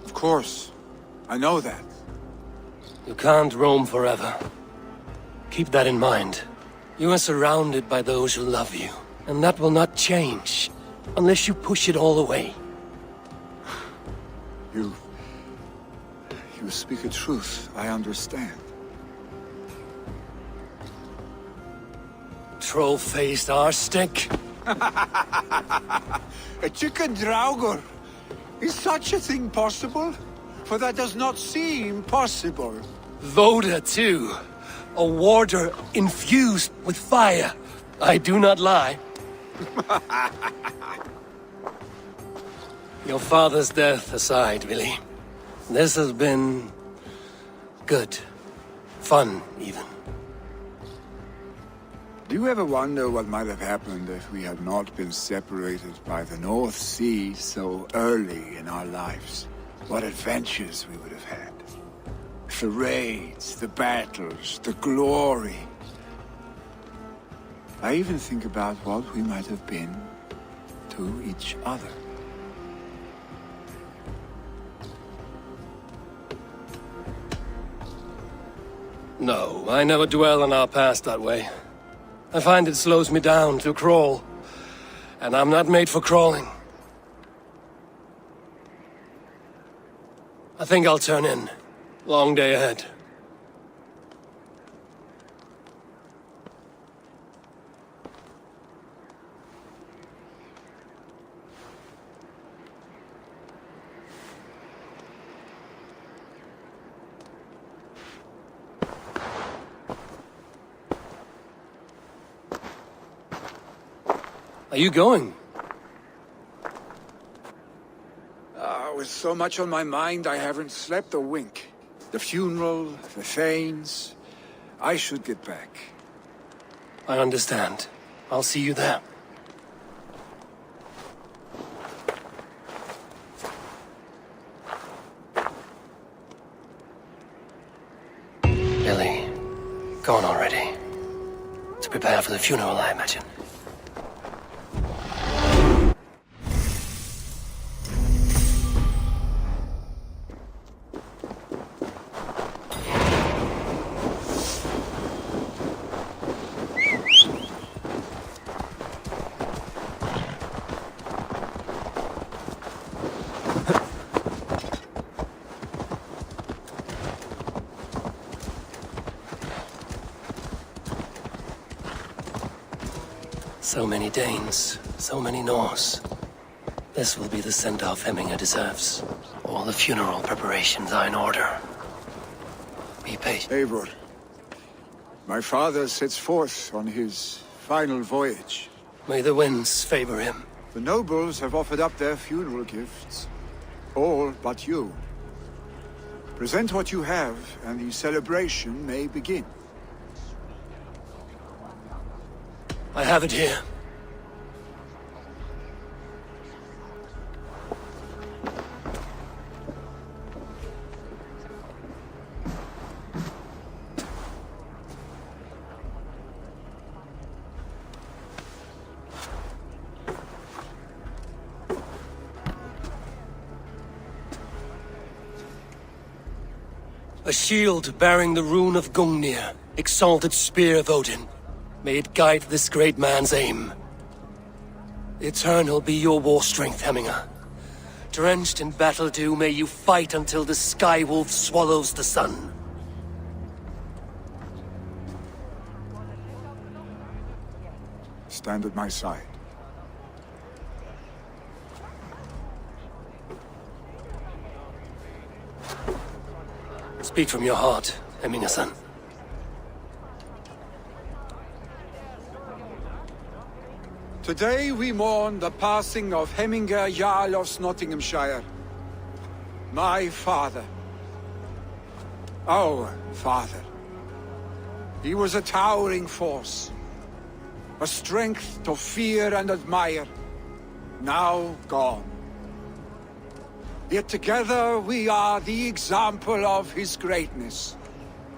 Of course. I know that. You can't roam forever. Keep that in mind. You are surrounded by those who love you. And that will not change. Unless you push it all away. You speak a truth I understand. troll-faced arse-stick. A chicken draugur. Is such a thing possible? For that does not seem possible. Voda, too. A warder infused with fire. I do not lie. Your father's death aside, Willie. This has been... good. Fun, even. Do you ever wonder what might have happened if we had not been separated by the North Sea so early in our lives? What adventures we would have had. The raids, the battles, the glory. I even think about what we might have been to each other. No, I never dwell on our past that way. I find it slows me down to crawl. And I'm not made for crawling. I think I'll turn in. Long day ahead. Are you going? With so much on my mind, I haven't slept a wink. The funeral, the Thanes. I should get back. I understand. I'll see you there. Billy, go on already. To prepare for the funeral, I imagine. So many Danes, so many Norse. This will be the send-off Hemminger deserves. All the funeral preparations are in order. Be patient. Eivor, my father sets forth on his final voyage. May the winds favor him. The nobles have offered up their funeral gifts. All but you. Present what you have, and the celebration may begin. I have it here. A shield bearing the rune of Gungnir, exalted spear of Odin. May it guide this great man's aim. Eternal be your war strength, Hemminger. Drenched in battle dew, may you fight until the sky wolf swallows the sun. Stand at my side. Speak from your heart, Hemminger-son. Today we mourn the passing of Hemminger Jarl of Nottinghamshire. My father. Our father. He was a towering force. A strength to fear and admire. Now gone. Yet together we are the example of his greatness.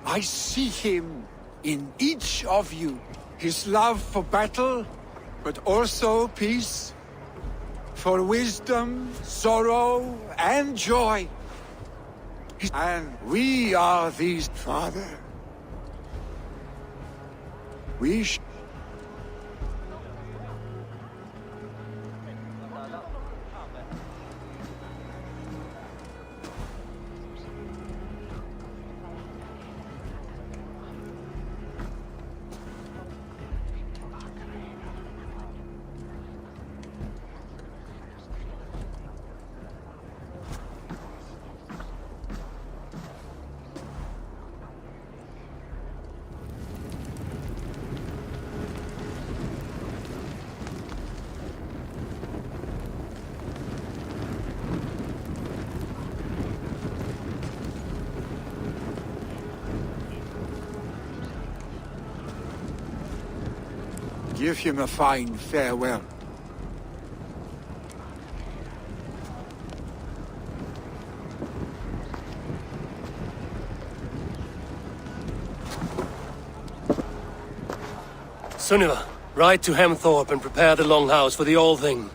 I see him in each of you. His love for battle, but also peace, for wisdom, sorrow, and joy. And we are these, Father. We Give him a fine farewell. Sunniva, ride to Hemthorpe and prepare the Longhouse for the All-Thing.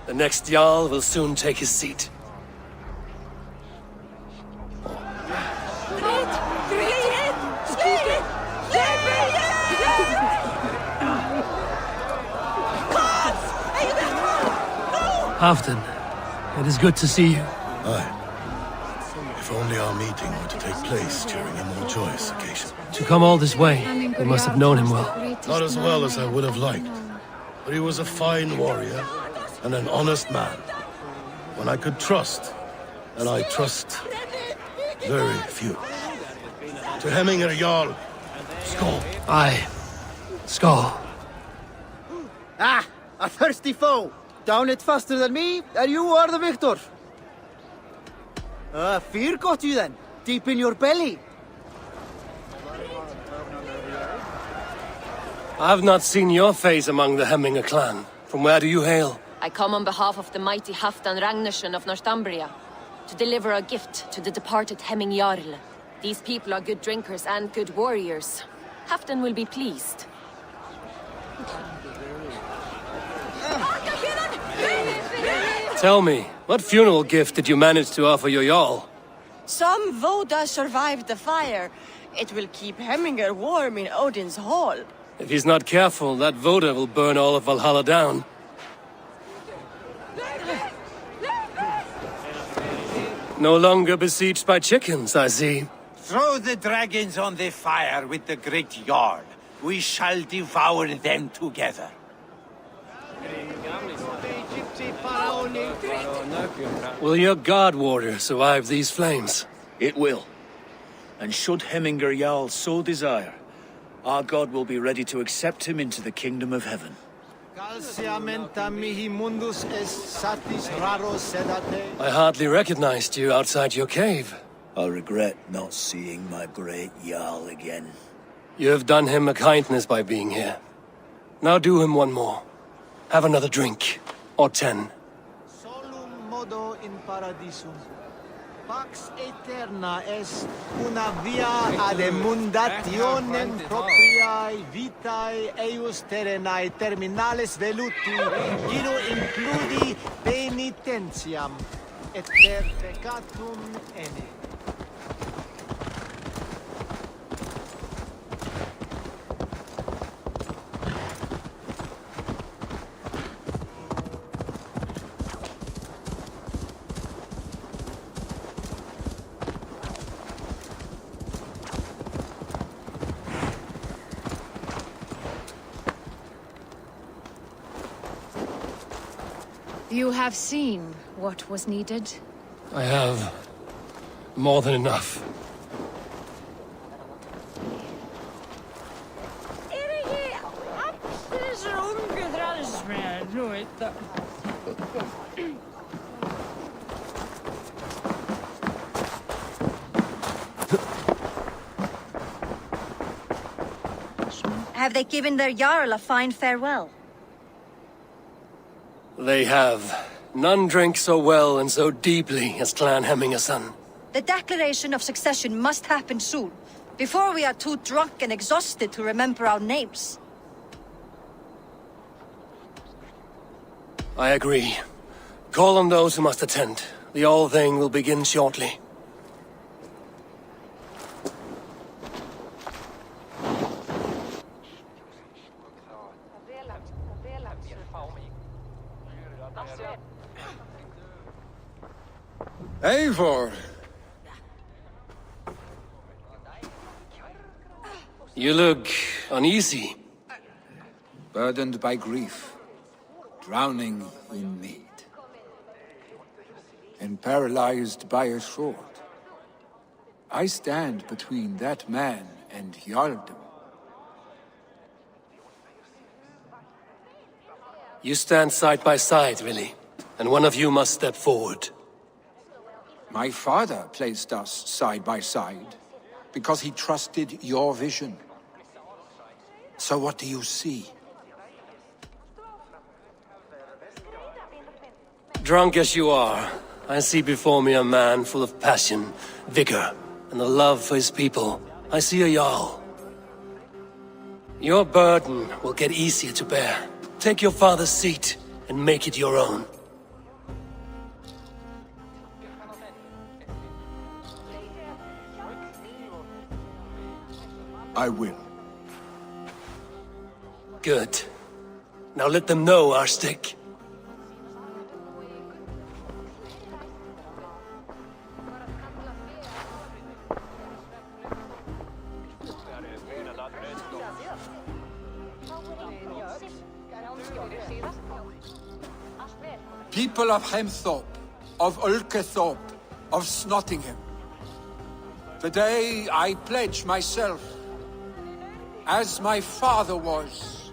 The next Jarl will soon take his seat. Halfdan, it is good to see you. Aye. If only our meeting were to take place during a more joyous occasion. To come all this way, you must have known him well. Not as well as I would have liked, but he was a fine warrior and an honest man. One I could trust, and I trust very few. To Hemminger Jarl, Skål. Aye. Skål. Ah, a thirsty foe! Down it faster than me, and you are the victor. Fear got you then, deep in your belly. I have not seen your face among the Hemminger clan. From where do you hail? I come on behalf of the mighty Halfdan Ragnarsson of Northumbria to deliver a gift to the departed Hemming Jarl. These people are good drinkers and good warriors. Halfdan will be pleased. Tell me, what funeral gift did you manage to offer your Jarl? Some Voda survived the fire. It will keep Hemminger warm in Odin's hall. If he's not careful, that Voda will burn all of Valhalla down. No longer besieged by chickens, I see. Throw the dragons on the fire with the great Jarl. We shall devour them together. Will your god warrior survive these flames? It will. And should Hemminger Jarl so desire, our god will be ready to accept him into the kingdom of heaven. I hardly recognized you outside your cave. I regret not seeing my great Jarl again. You have done him a kindness by being here. Now do him one more. Have another drink. Or 10. Solum modo in paradisum. Pax aeterna est una via ad emundationem propriae vitae eius terrenae terminales veluti, illo includi penitentiam, et per peccatum ene. You have seen what was needed? I have. More than enough. Have they given their Jarl a fine farewell? They have. None drink so well and so deeply as Clan Hemmingerson. The declaration of succession must happen soon, before we are too drunk and exhausted to remember our names. I agree. Call on those who must attend. The All-Thing will begin shortly. Eivor! You look uneasy. Burdened by grief, drowning in need, and paralyzed by a sword. I stand between that man and Jarldom. You stand side by side, really, and one of you must step forward. My father placed us side by side because he trusted your vision. So what do you see? Drunk as you are, I see before me a man full of passion, vigor, and a love for his people. I see a Jarl. Your burden will get easier to bear. Take your father's seat and make it your own. I will. Good. Now let them know our stick. People of Hemthorpe, of Ulkethorpe, of Snottingham. Today I pledge myself, as my father was,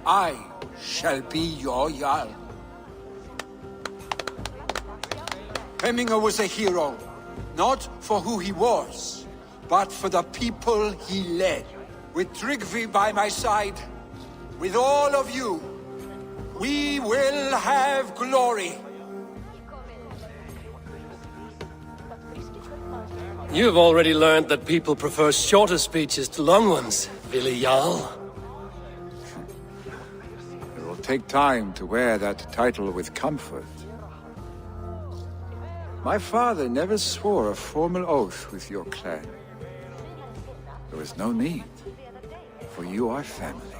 I shall be your Jarl. Hemminger was a hero, not for who he was, but for the people he led. With Tryggvi by my side, with all of you, we will have glory. You have already learned that people prefer shorter speeches to long ones, Willi Jarl. It will take time to wear that title with comfort. My father never swore a formal oath with your clan. There was no need, for you are family.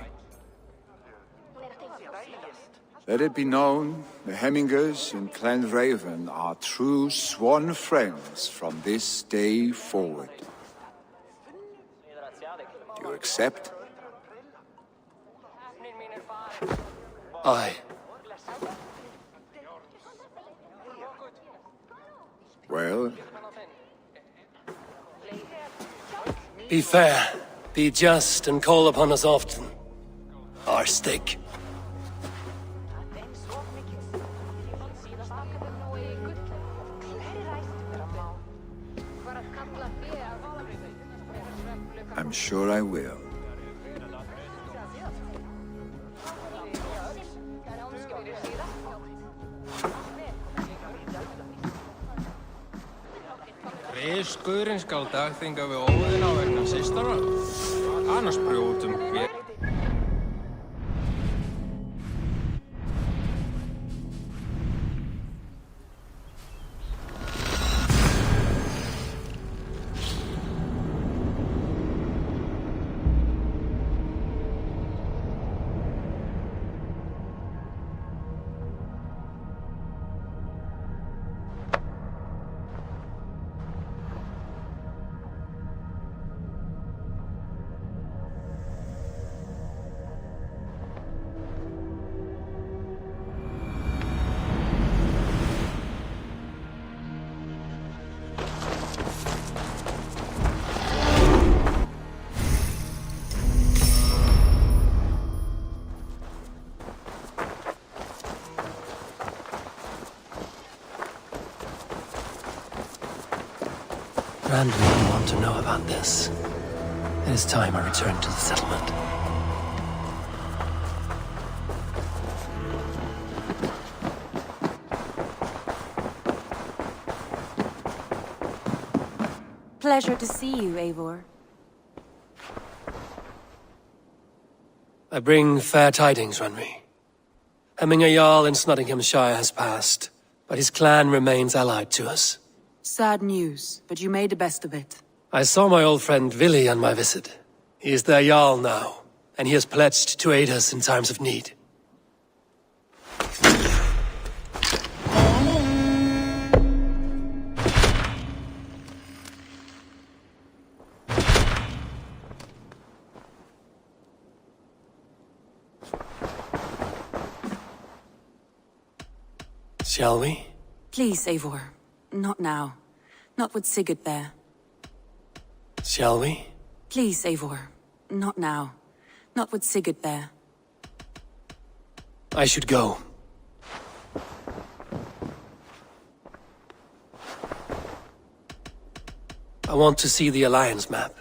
Let it be known, the Hemmingers in Clan Raven are true sworn friends from this day forward. Do you accept? Aye. Well? Be fair, be just, and call upon us often. Our stick. I'm sure I will. Risgurinn skal dagþinga við óðina vegna systara. Annars brjótum við. Rand will want to know about this. It is time I returned to the settlement. Pleasure to see you, Eivor. I bring fair tidings, Runry. Hemminger Jarl in Snottinghamshire has passed, but his clan remains allied to us. Sad news, but you made the best of it. I saw my old friend Willi on my visit. He is their Jarl now, and he has pledged to aid us in times of need. Shall we? Please, Eivor. Not now. Not with Sigurd there. Shall we? Please, Eivor. Not now. Not with Sigurd there. I should go. I want to see the Alliance map.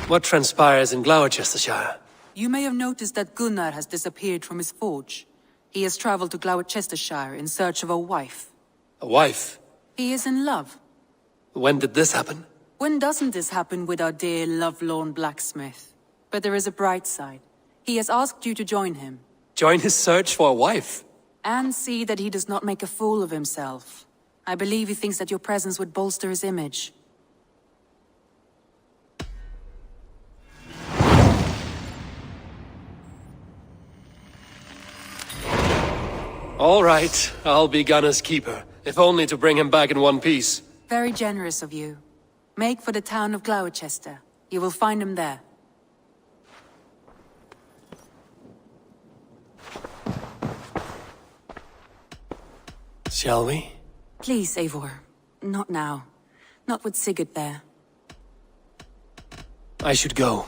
What transpires in Gloucestershire? You may have noticed that Gunnar has disappeared from his forge. He has traveled to Gloucestershire in search of a wife. A wife? He is in love. When did this happen? When doesn't this happen with our dear lovelorn blacksmith? But there is a bright side. He has asked you to join him. Join his search for a wife? And see that he does not make a fool of himself. I believe he thinks that your presence would bolster his image. All right, I'll be Gunner's keeper, if only to bring him back in one piece. Very generous of you. Make for the town of Gloucester. You will find him there. Shall we? Please, Eivor. Not now. Not with Sigurd there. I should go.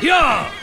Yeah!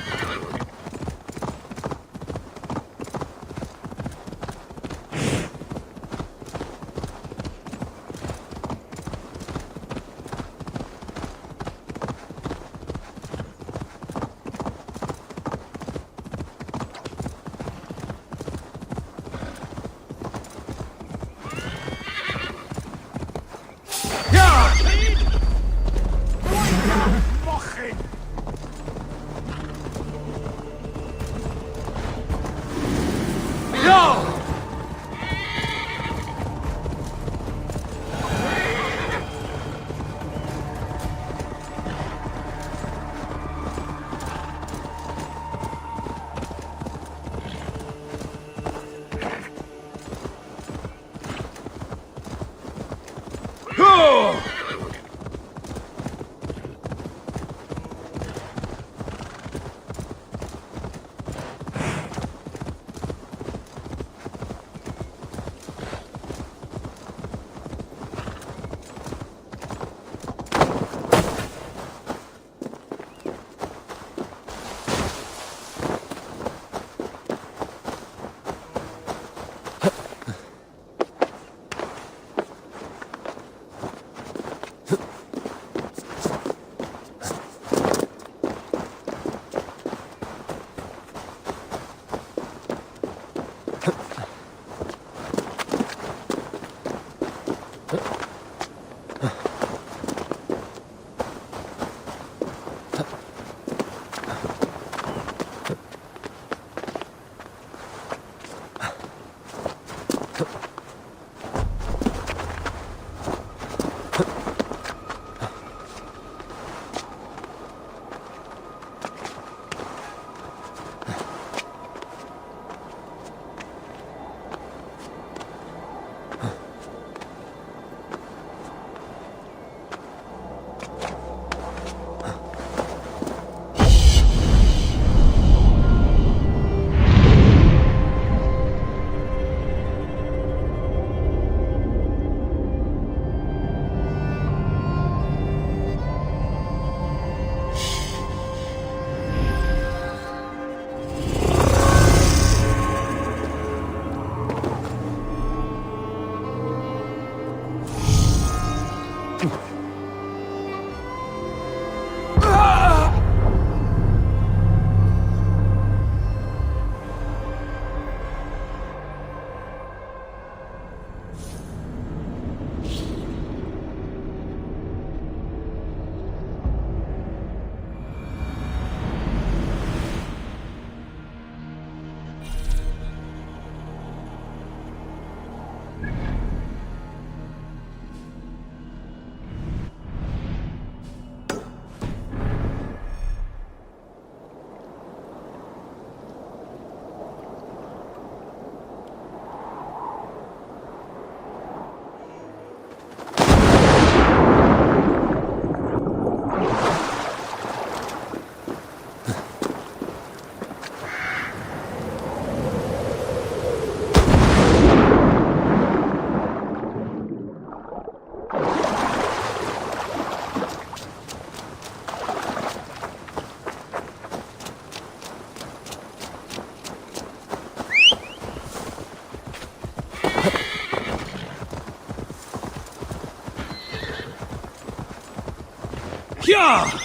Yeah!